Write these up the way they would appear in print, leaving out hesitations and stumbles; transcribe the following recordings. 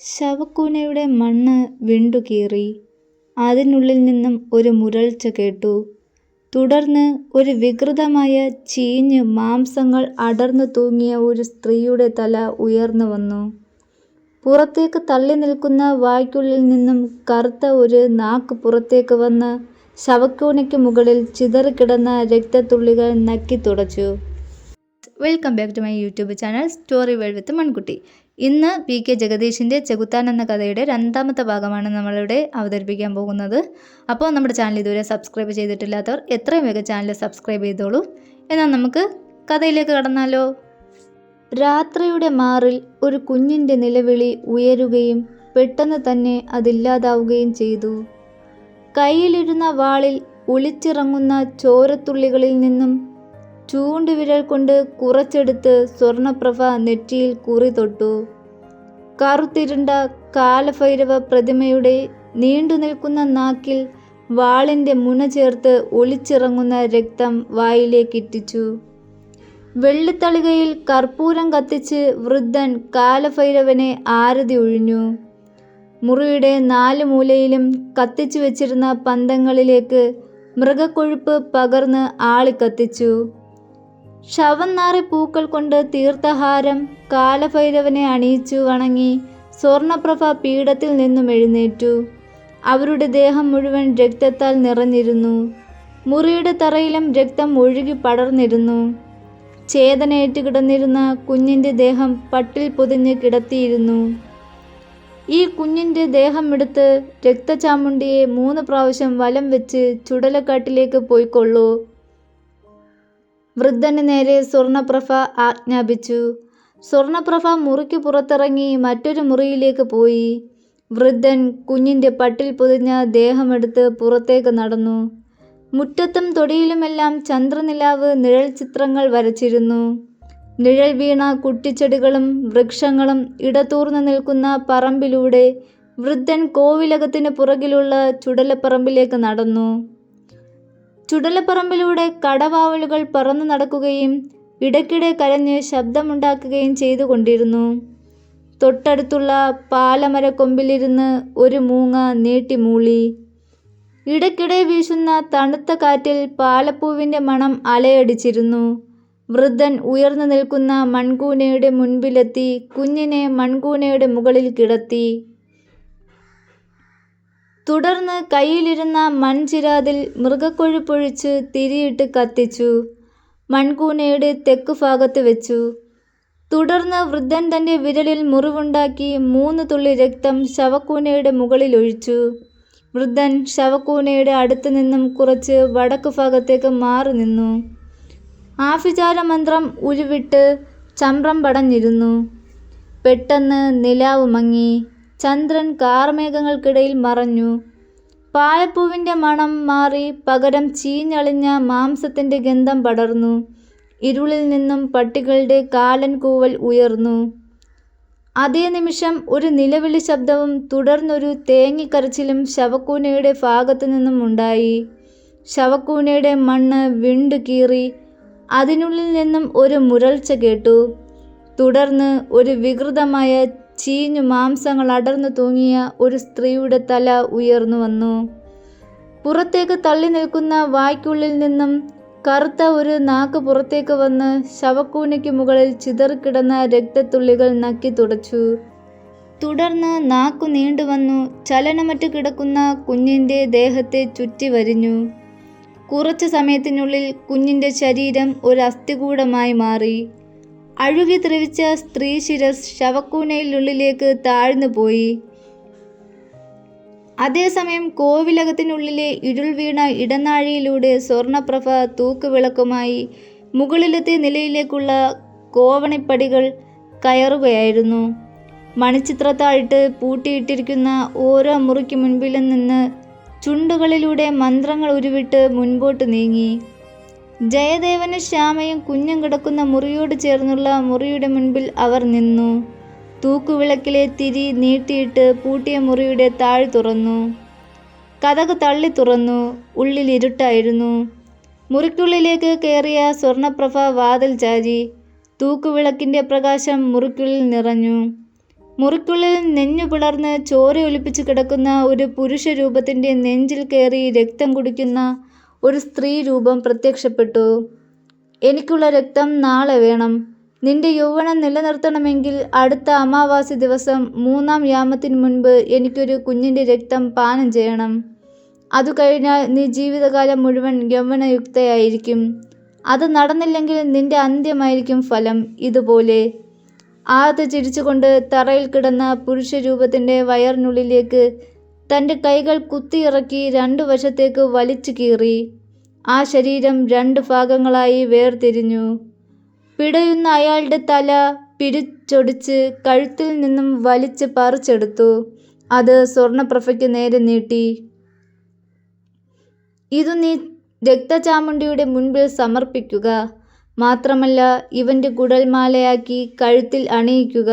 ശവക്കൂനയുടെ മണ്ണ് വിണ്ടുകീറി. അതിനുള്ളിൽ നിന്നും ഒരു മുരൾച്ച കേട്ടു. തുടർന്ന് ഒരു വികൃതമായ ചീഞ്ഞ് മാംസങ്ങൾ അടർന്നു തൂങ്ങിയ ഒരു സ്ത്രീയുടെ തല ഉയർന്നു വന്നു. പുറത്തേക്ക് തള്ളി നിൽക്കുന്ന വായ്ക്കുള്ളിൽ നിന്നും കറുത്ത ഒരു നാക്ക് പുറത്തേക്ക് വന്ന് ശവക്കൂനയ്ക്ക് മുകളിൽ ചിതറിക്കിടന്ന രക്തത്തുള്ളികൾ നക്കി തുടച്ചു. Welcome back to my YouTube channel story world with Mankutti. ഇന്ന് PK ജഗദീഷിൻ്റെ ചെകുത്താൻ എന്ന കഥയുടെ രണ്ടാമത്തെ ഭാഗമാണ് നമ്മളിവിടെ അവതരിപ്പിക്കാൻ പോകുന്നത്. അപ്പോൾ നമ്മുടെ ചാനൽ ഇതുവരെ സബ്സ്ക്രൈബ് ചെയ്തിട്ടില്ലാത്തവർ എത്രയും വേഗം ചാനൽ സബ്സ്ക്രൈബ് ചെയ്തോളൂ. എന്നാൽ നമുക്ക് കഥയിലേക്ക് കടന്നാലോ. രാത്രിയുടെ മാറിൽ ഒരു കുഞ്ഞിൻ്റെ നിലവിളി ഉയരുകയും പെട്ടെന്ന് തന്നെ അതില്ലാതാവുകയും ചെയ്തു. കയ്യിലിരുന്ന വാളിൽ ഒളിച്ചിറങ്ങുന്ന ചോരത്തുള്ളികളിൽ നിന്നും ചൂണ്ടുവിരൽ കൊണ്ട് കുറച്ചെടുത്ത് സ്വർണപ്രഭ നെറ്റിയിൽ കുറി തൊട്ടു. കറുത്തിരുണ്ട കാലഭൈരവ പ്രതിമയുടെ നീണ്ടു നിൽക്കുന്ന നാക്കിൽ വാളിൻ്റെ മുന ചേർത്ത് ഒലിച്ചിറങ്ങുന്ന രക്തം വായിലേക്കിറ്റിച്ചു. വെള്ളിത്തളികയിൽ കർപ്പൂരം കത്തിച്ച് വൃദ്ധൻ കാലഭൈരവനെ ആരതി ഒഴിഞ്ഞു. മുറിയുടെ 4 മൂലയിലും കത്തിച്ചു വെച്ചിരുന്ന പന്തങ്ങളിലേക്ക് മൃഗക്കൊഴുപ്പ് പകർന്ന് ആളിക്കത്തിച്ചു. ശവം നാറി പൂക്കൾ കൊണ്ട് തീർത്ഥഹാരം കാലഭൈരവനെ അണിയിച്ചു വണങ്ങി സ്വർണപ്രഭ പീഠത്തിൽ നിന്നും എഴുന്നേറ്റു. അവരുടെ ദേഹം മുഴുവൻ രക്തത്താൽ നിറഞ്ഞിരുന്നു. മുറിയുടെ തറയിലും രക്തം ഒഴുകി പടർന്നിരുന്നു. ചേതനയേറ്റ് കിടന്നിരുന്ന കുഞ്ഞിൻ്റെ ദേഹം പട്ടിൽ പൊതിഞ്ഞ് കിടത്തിയിരുന്നു. ഈ കുഞ്ഞിൻ്റെ ദേഹം എടുത്ത് രക്തചാമുണ്ടിയെ 3 പ്രാവശ്യം വലം വെച്ച് ചുടലക്കാട്ടിലേക്ക് പോയിക്കൊള്ളൂ. വൃദ്ധന് നേരെ സ്വർണപ്രഭ ആജ്ഞാപിച്ചു. സ്വർണപ്രഭ മുറിക്ക് പുറത്തിറങ്ങി മറ്റൊരു മുറിയിലേക്ക് പോയി. വൃദ്ധൻ കുഞ്ഞിൻ്റെ പട്ടിൽ പൊതിഞ്ഞ ദേഹമെടുത്ത് പുറത്തേക്ക് നടന്നു. മുറ്റത്തും തൊടിയിലുമെല്ലാം ചന്ദ്രനിലാവ് നിഴൽ ചിത്രങ്ങൾ വരച്ചിരുന്നു. നിഴൽ വീണ കുറ്റിച്ചെടികളും വൃക്ഷങ്ങളും ഇടതൂർന്നു നിൽക്കുന്ന പറമ്പിലൂടെ വൃദ്ധൻ കോവിലകത്തിന് പുറകിലുള്ള ചുടലപ്പറമ്പിലേക്ക് നടന്നു. ചുടലപ്പറമ്പിലൂടെ കടവാവലുകൾ പറന്നു നടക്കുകയും ഇടയ്ക്കിടെ കരഞ്ഞ് ശബ്ദമുണ്ടാക്കുകയും ചെയ്തുകൊണ്ടിരുന്നു. തൊട്ടടുത്തുള്ള പാലമരക്കൊമ്പിലിരുന്ന് ഒരു മൂങ്ങ നീട്ടിമൂളി. ഇടയ്ക്കിടെ വീശുന്ന തണുത്ത കാറ്റിൽ പാലപ്പൂവിൻ്റെ മണം അലയടിച്ചിരുന്നു. വൃദ്ധൻ ഉയർന്നു നിൽക്കുന്ന മൺകൂനയുടെ മുൻപിലെത്തി കുഞ്ഞിനെ മൺകൂനയുടെ മുകളിൽ കിടത്തി. തുടർന്ന് കയ്യിലിരുന്ന മൺചിരാതിൽ മൃഗക്കൊഴുപ്പൊഴിച്ച് തിരിയിട്ട് കത്തിച്ചു. മൺകൂനയുടെ തെക്കു ഭാഗത്ത് വെച്ചു. തുടർന്ന് വൃദ്ധൻ തൻ്റെ വിരലിൽ മുറിവുണ്ടാക്കി 3 തുള്ളി രക്തം ശവക്കൂനയുടെ മുകളിൽ ഒഴിച്ചു. വൃദ്ധൻ ശവക്കൂനയുടെ അടുത്ത് നിന്നും കുറച്ച് വടക്കു ഭാഗത്തേക്ക് മാറി നിന്നു. ആഭിചാര മന്ത്രം ഉരുവിട്ട് ചമ്രം പടഞ്ഞിരുന്നു. പെട്ടെന്ന് നിലാവ് മങ്ങി. ചന്ദ്രൻ കാർമേഘങ്ങൾക്കിടയിൽ മറഞ്ഞു. പാലപ്പൂവിൻ്റെ മണം മാറി പകരം ചീഞ്ഞളിഞ്ഞ മാംസത്തിൻ്റെ ഗന്ധം പടർന്നു. ഇരുളിൽ നിന്നും പട്ടികളുടെ കാലൻ കൂവൽ ഉയർന്നു. അതേ നിമിഷം ഒരു നിലവിളി ശബ്ദവും തുടർന്നൊരു തേങ്ങിക്കരച്ചിലും ശവക്കൂനയുടെ ഭാഗത്തു നിന്നും ഉണ്ടായി. ശവക്കൂനയുടെ മണ്ണ് വിണ്ടുകീറി. അതിനുള്ളിൽ നിന്നും ഒരു മുരൾച്ച കേട്ടു. തുടർന്ന് ഒരു വികൃതമായ ചീഞ്ഞു മാംസങ്ങൾ അടർന്നു തൂങ്ങിയ ഒരു സ്ത്രീയുടെ തല ഉയർന്നു വന്നു. പുറത്തേക്ക് തള്ളി നിൽക്കുന്ന വായ്ക്കുള്ളിൽ നിന്നും കറുത്ത ഒരു നാക്ക് പുറത്തേക്ക് വന്ന് ശവക്കൂനയ്ക്ക് മുകളിൽ ചിതറിക്കിടന്ന രക്തത്തുള്ളികൾ നക്കി തുടച്ചു. തുടർന്ന് നാക്കു നീണ്ടുവന്നു ചലനമറ്റ് കിടക്കുന്ന കുഞ്ഞിൻ്റെ ദേഹത്തെ ചുറ്റി വരിഞ്ഞു. കുറച്ചു സമയത്തിനുള്ളിൽ കുഞ്ഞിൻ്റെ ശരീരം ഒരു അസ്ഥികൂടമായി മാറി. അഴുകി ദ്രവിച്ച സ്ത്രീ ശിരസ് ശവക്കൂനയിലുള്ളിലേക്ക് താഴ്ന്നു പോയി. അതേസമയം കോവിലകത്തിനുള്ളിലെ ഇരുൾ വീണ ഇടനാഴിയിലൂടെ സ്വർണപ്രഭ തൂക്കുവിളക്കുമായി മുകളിലത്തെ നിലയിലേക്കുള്ള കോവണിപ്പടികൾ കയറുകയായിരുന്നു. മണിച്ചിത്രത്താഴിട്ട് പൂട്ടിയിട്ടിരിക്കുന്ന ഓരോ മുറിക്ക് മുൻപിലും നിന്ന് ചുണ്ടുകളിലൂടെ മന്ത്രങ്ങൾ ഉരുവിട്ട് മുൻപോട്ട് നീങ്ങി. ജയദേവനും ശ്യാമയും കുഞ്ഞും കിടക്കുന്ന മുറിയോട് ചേർന്നുള്ള മുറിയുടെ മുൻപിൽ അവർ നിന്നു. തൂക്കുവിളക്കിലെ തിരി നീട്ടിയിട്ട് പൂട്ടിയ മുറിയുടെ താഴ് തുറന്നു. കതക് തള്ളി തുറന്നു. ഉള്ളിൽ ഇരുട്ടായിരുന്നു. മുറിക്കുള്ളിലേക്ക് കയറിയ സ്വർണപ്രഭ വാതിൽ ചാരി. തൂക്കുവിളക്കിൻ്റെ പ്രകാശം മുറിക്കുള്ളിൽ നിറഞ്ഞു. മുറിക്കുള്ളിൽ നെഞ്ഞു പിളർന്ന് ചോരയൊലിപ്പിച്ച് കിടക്കുന്ന ഒരു പുരുഷ രൂപത്തിൻ്റെ നെഞ്ചിൽ കയറി രക്തം കുടിക്കുന്ന ഒരു സ്ത്രീ രൂപം പ്രത്യക്ഷപ്പെട്ടു. എനിക്കുള്ള രക്തം നാളെ വേണം. നിന്റെ യൗവനം നിലനിർത്തണമെങ്കിൽ അടുത്ത അമാവാസി ദിവസം 3-ാം യാമത്തിനു മുൻപ് എനിക്കൊരു കുഞ്ഞിൻ്റെ രക്തം പാനം ചെയ്യണം. അതു കഴിഞ്ഞാൽ നീ ജീവിതകാലം മുഴുവൻ യൗവനയുക്തയായിരിക്കും. അത് നടന്നില്ലെങ്കിൽ നിന്റെ അന്ത്യമായിരിക്കും ഫലം ഇതുപോലെ. ആദ്യ ചിരിച്ചുകൊണ്ട് തറയിൽ കിടന്ന പുരുഷരൂപത്തിൻ്റെ വയറിനുള്ളിലേക്ക് തൻ്റെ കൈകൾ കുത്തിയിറക്കി 2 വശത്തേക്ക് വലിച്ചു കീറി. ആ ശരീരം 2 ഭാഗങ്ങളായി വേർതിരിഞ്ഞു. പിടയുന്ന അയാളുടെ തല പിരിച്ചൊടിച്ച് കഴുത്തിൽ നിന്നും വലിച്ച് പറിച്ചെടുത്തു. അത് സ്വർണപ്രഭയ്ക്ക് നേരെ നീട്ടി. ഇതു നീ രക്തചാമുണ്ടിയുടെ മുൻപിൽ സമർപ്പിക്കുക. മാത്രമല്ല ഇവൻ്റെ കുടൽമാലയാക്കി കഴുത്തിൽ അണിയിക്കുക.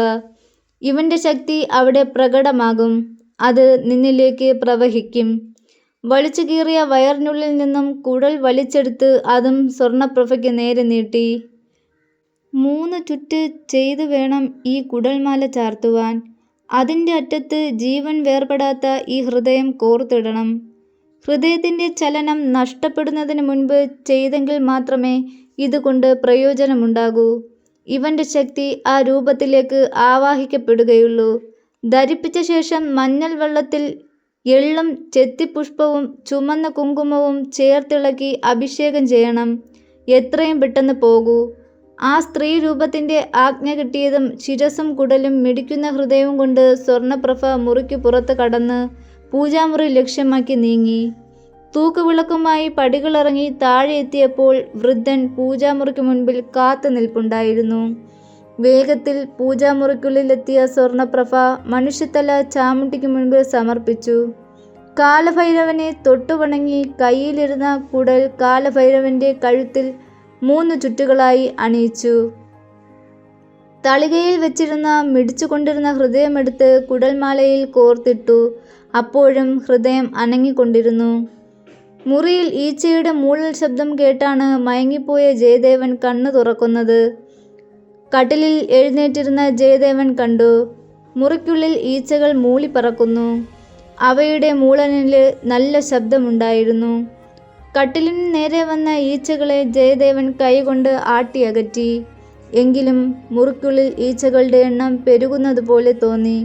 ഇവൻ്റെ ശക്തി അവിടെ പ്രകടമാകും. അത് നിന്നിലേക്ക് പ്രവഹിക്കും. വലിച്ചു കീറിയ വയറിനുള്ളിൽ നിന്നും കുടൽ വലിച്ചെടുത്ത് അതും സ്വർണപ്രഭയ്ക്ക് നേരെ നീട്ടി. 3 ചുറ്റ് ചെയ്തു വേണം ഈ കുടൽമാല ചാർത്തുവാൻ. അതിൻ്റെ അറ്റത്ത് ജീവൻ വേർപെടാത്ത ഈ ഹൃദയം കോർത്തിടണം. ഹൃദയത്തിൻ്റെ ചലനം നഷ്ടപ്പെടുന്നതിന് മുൻപ് ചെയ്തെങ്കിൽ മാത്രമേ ഇതുകൊണ്ട് പ്രയോജനമുണ്ടാകൂ. ഇവൻ്റെ ശക്തി ആ രൂപത്തിലേക്ക് ആവാഹിക്കപ്പെടുകയുള്ളൂ. ധരിപ്പിച്ച ശേഷം മഞ്ഞൾ വെള്ളത്തിൽ എള്ളും ചെത്തിപ്പുഷ്പവും ചുമന്ന കുങ്കുമവും ചേർത്തിളക്കി അഭിഷേകം ചെയ്യണം. എത്രയും പെട്ടെന്ന് പോകൂ. ആ സ്ത്രീ രൂപത്തിൻ്റെ ആജ്ഞ കിട്ടിയതും ശിരസും കുടലും മിടിക്കുന്ന ഹൃദയവും കൊണ്ട് സ്വർണപ്രഭ മുറിക്ക് പുറത്ത് കടന്ന് പൂജാമുറി ലക്ഷ്യമാക്കി നീങ്ങി. തൂക്കുവിളക്കുമായി പടികളിറങ്ങി താഴെ എത്തിയപ്പോൾ വൃദ്ധൻ പൂജാമുറിക്ക് മുൻപിൽ കാത്തു നിൽപ്പുണ്ടായിരുന്നു. വേഗത്തിൽ പൂജാമുറിക്കുള്ളിലെത്തിയ സ്വർണപ്രഭ മനുഷ്യത്തല ചാമുണ്ടിക്ക് മുൻപിൽ സമർപ്പിച്ചു. കാലഭൈരവനെ തൊട്ടുവണങ്ങി കയ്യിലിരുന്ന കുടൽ കാലഭൈരവൻ്റെ കഴുത്തിൽ 3 ചുറ്റുകളായി അണിയിച്ചു. തളികയിൽ വെച്ചിരുന്ന മിടിച്ചുകൊണ്ടിരുന്ന ഹൃദയമെടുത്ത് കുടൽമാലയിൽ കോർത്തിട്ടു. അപ്പോഴും ഹൃദയം അനങ്ങിക്കൊണ്ടിരുന്നു. മുറിയിൽ ഈച്ചയുടെ മൂളൽ ശബ്ദം കേട്ടാണ് മയങ്ങിപ്പോയ ജയദേവൻ കണ്ണു തുറക്കുന്നത്. കട്ടിലിൽ എഴുന്നേറ്റിരുന്ന ജയദേവൻ കണ്ടു, മുറിക്കുള്ളിൽ ഈച്ചകൾ മൂളിപ്പറക്കുന്നു. അവയുടെ മൂളലിൽ നല്ല ശബ്ദമുണ്ടായിരുന്നു. കട്ടിലിന് നേരെ വന്ന ഈച്ചകളെ ജയദേവൻ കൈകൊണ്ട് ആട്ടിയകറ്റി. എങ്കിലും മുറിക്കുള്ളിൽ ഈച്ചകളുടെ എണ്ണം പെരുകുന്നതുപോലെ തോന്നി.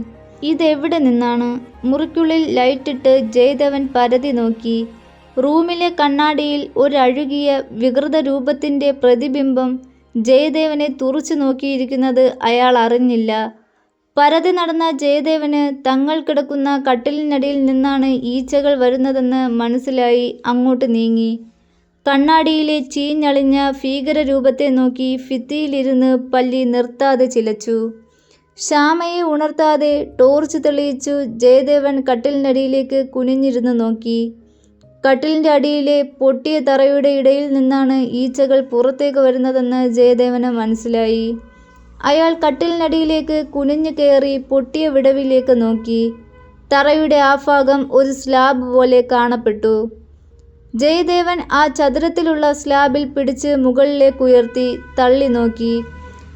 ഇതെവിടെ നിന്നാണ്? മുറിക്കുള്ളിൽ ലൈറ്റിട്ട് ജയദേവൻ പരതി നോക്കി. റൂമിലെ കണ്ണാടിയിൽ ഒരഴുകിയ വികൃത രൂപത്തിൻ്റെ പ്രതിബിംബം ജയദേവനെ തുറച്ചു നോക്കിയിരിക്കുന്നത് അയാൾ അറിഞ്ഞില്ല. പരതി നടന്ന ജയദേവന് തങ്ങൾ കിടക്കുന്ന കട്ടിലിനടിയിൽ നിന്നാണ് ഈച്ചകൾ വരുന്നതെന്ന് മനസ്സിലായി. അങ്ങോട്ട് നീങ്ങി. കണ്ണാടിയിലെ ചീഞ്ഞളിഞ്ഞ ഭീകരരൂപത്തെ നോക്കി ഭിത്തിയിലിരുന്ന് പല്ലി നിർത്താതെ ചിലച്ചു. ശ്യാമയെ ഉണർത്താതെ ടോർച്ച് തെളിയിച്ചു ജയദേവൻ കട്ടിലിനടിയിലേക്ക് കുനിഞ്ഞിരുന്ന് നോക്കി. കട്ടിലിൻ്റെ അടിയിലെ പൊട്ടിയ തറയുടെ ഇടയിൽ നിന്നാണ് ഈച്ചകൾ പുറത്തേക്ക് വരുന്നതെന്ന് ജയദേവന് മനസ്സിലായി. അയാൾ കട്ടിലിനടിയിലേക്ക് കുനിഞ്ഞു കയറി പൊട്ടിയ വിടവിലേക്ക് നോക്കി. തറയുടെ ആ ഭാഗം ഒരു സ്ലാബ് പോലെ കാണപ്പെട്ടു. ജയദേവൻ ആ ചതുരത്തിലുള്ള സ്ലാബിൽ പിടിച്ച് മുകളിലേക്ക് ഉയർത്തി തള്ളി നോക്കി.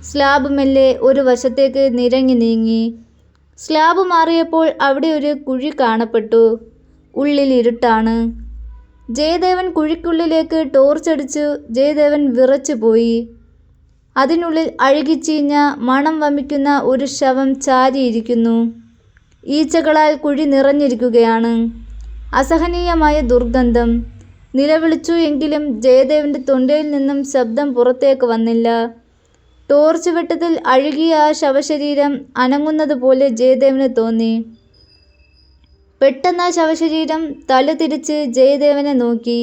സ്ലാബ് മെല്ലെ ഒരു വശത്തേക്ക് നിരങ്ങി നീങ്ങി. സ്ലാബ് മാറിയപ്പോൾ അവിടെ ഒരു കുഴി കാണപ്പെട്ടു. ഉള്ളിൽ ഇരുട്ടാണ്. ജയദേവൻ കുഴിക്കുള്ളിലേക്ക് ടോർച്ചടിച്ചു. ജയദേവൻ വിറച്ചുപോയി. അതിനുള്ളിൽ അഴുകിച്ചീഞ്ഞ മണം വമിക്കുന്ന ഒരു ശവം ചാരിയിരിക്കുന്നു. ഈച്ചകളാൽ കുഴി നിറഞ്ഞിരിക്കുകയാണ്. അസഹനീയമായ ദുർഗന്ധം. നിലവിളിച്ചു എങ്കിലും ജയദേവൻ്റെ തൊണ്ടയിൽ നിന്നും ശബ്ദം പുറത്തേക്ക് വന്നില്ല. ടോർച്ച് വെട്ടത്തിൽ അഴുകിയ ആ ശവശരീരം അനങ്ങുന്നതുപോലെ ജയദേവന് തോന്നി. പെട്ടെന്ന് ആ ശവശരീരം തല തിരിച്ച് ജയദേവനെ നോക്കി.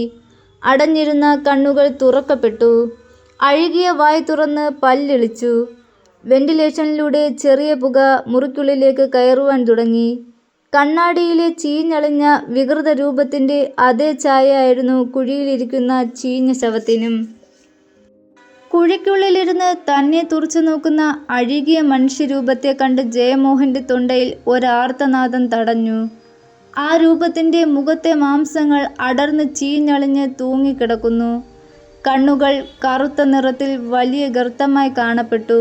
അടഞ്ഞിരുന്ന കണ്ണുകൾ തുറക്കപ്പെട്ടു. അഴുകിയ വായ് തുറന്ന് പല്ലിളിച്ചു. വെന്റിലേഷനിലൂടെ ചെറിയ പുക മുറിക്കുള്ളിലേക്ക് കയറുവാൻ തുടങ്ങി. കണ്ണാടിയിലെ ചീഞ്ഞളിഞ്ഞ വികൃത രൂപത്തിൻ്റെ അതേ ഛായയായിരുന്നു കുഴിയിലിരിക്കുന്ന ചീഞ്ഞ ശവത്തിനും. കുഴിക്കുള്ളിലിരുന്ന് തന്നെ തുറച്ചു നോക്കുന്ന അഴുകിയ മനുഷ്യരൂപത്തെ കണ്ട് ജയമോഹൻ്റെ തൊണ്ടയിൽ ഒരാർത്തനാദം തടഞ്ഞു. ആ രൂപത്തിൻ്റെ മുഖത്തെ മാംസങ്ങൾ അടർന്ന് ചീഞ്ഞളിഞ്ഞ് തൂങ്ങിക്കിടക്കുന്നു. കണ്ണുകൾ കറുത്ത നിറത്തിൽ വലിയ ഗർത്തമായി കാണപ്പെട്ടു.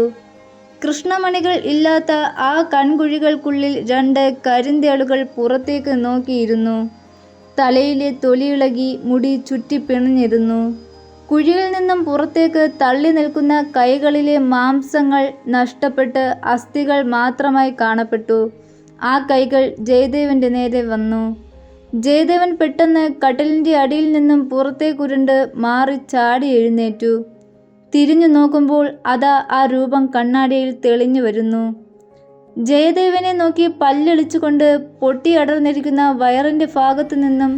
കൃഷ്ണമണികൾ ഇല്ലാത്ത ആ കൺകുഴികൾക്കുള്ളിൽ 2 കരിന്തേളുകൾ പുറത്തേക്ക് നോക്കിയിരുന്നു. തലയിലെ തൊലിയിളകി മുടി ചുറ്റിപ്പിണഞ്ഞിരുന്നു. കുഴിയിൽ നിന്നും പുറത്തേക്ക് തള്ളി നിൽക്കുന്ന കൈകളിലെ മാംസങ്ങൾ നഷ്ടപ്പെട്ട് അസ്ഥികൾ മാത്രമായി കാണപ്പെട്ടു. ആ കൈകൾ ജയദേവന്റെ നേരെ വന്നു. ജയദേവൻ പെട്ടെന്ന് കട്ടിലിൻ്റെ അടിയിൽ നിന്നും പുറത്തേക്കുരുണ്ട് മാറി ചാടി എഴുന്നേറ്റു. തിരിഞ്ഞു നോക്കുമ്പോൾ അതാ ആ രൂപം കണ്ണാടിയിൽ തെളിഞ്ഞു വരുന്നു. ജയദേവനെ നോക്കി പല്ലിളിച്ചുകൊണ്ട് പൊട്ടിയടർന്നിരിക്കുന്ന വയറിൻ്റെ ഭാഗത്തു നിന്നും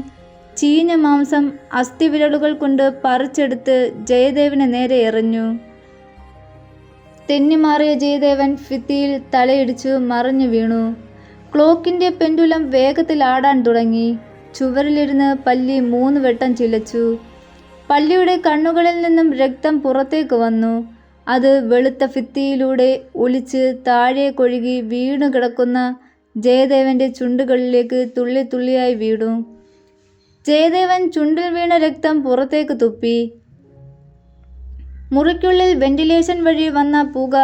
ചീഞ്ഞ മാംസം അസ്ഥിവിരലുകൾ കൊണ്ട് പറിച്ചെടുത്ത് ജയദേവന് നേരെ എറിഞ്ഞു. തെന്നിമാറിയ ജയദേവൻ ഭിത്തിയിൽ തലയിടിച്ചു മറിഞ്ഞു വീണു. ക്ലോക്കിൻ്റെ പെൻഡുലം വേഗത്തിൽ ആടാൻ തുടങ്ങി. ചുവരിലിരുന്ന് പല്ലി 3 വട്ടം ചിലച്ചു. പല്ലിയുടെ കണ്ണുകളിൽ നിന്നും രക്തം പുറത്തേക്ക് വന്നു. അത് വെളുത്ത ഭിത്തിയിലൂടെ ഒലിച്ച് താഴെ കൊഴുകി വീണു കിടക്കുന്ന ജയദേവന്റെ ചുണ്ടുകളിലേക്ക് തുള്ളി തുള്ളിയായി വീണു. ജയദേവൻ ചുണ്ടിൽ വീണ രക്തം പുറത്തേക്ക് തുപ്പി. മുറിക്കുള്ളിൽ വെന്റിലേഷൻ വഴി വന്ന പുക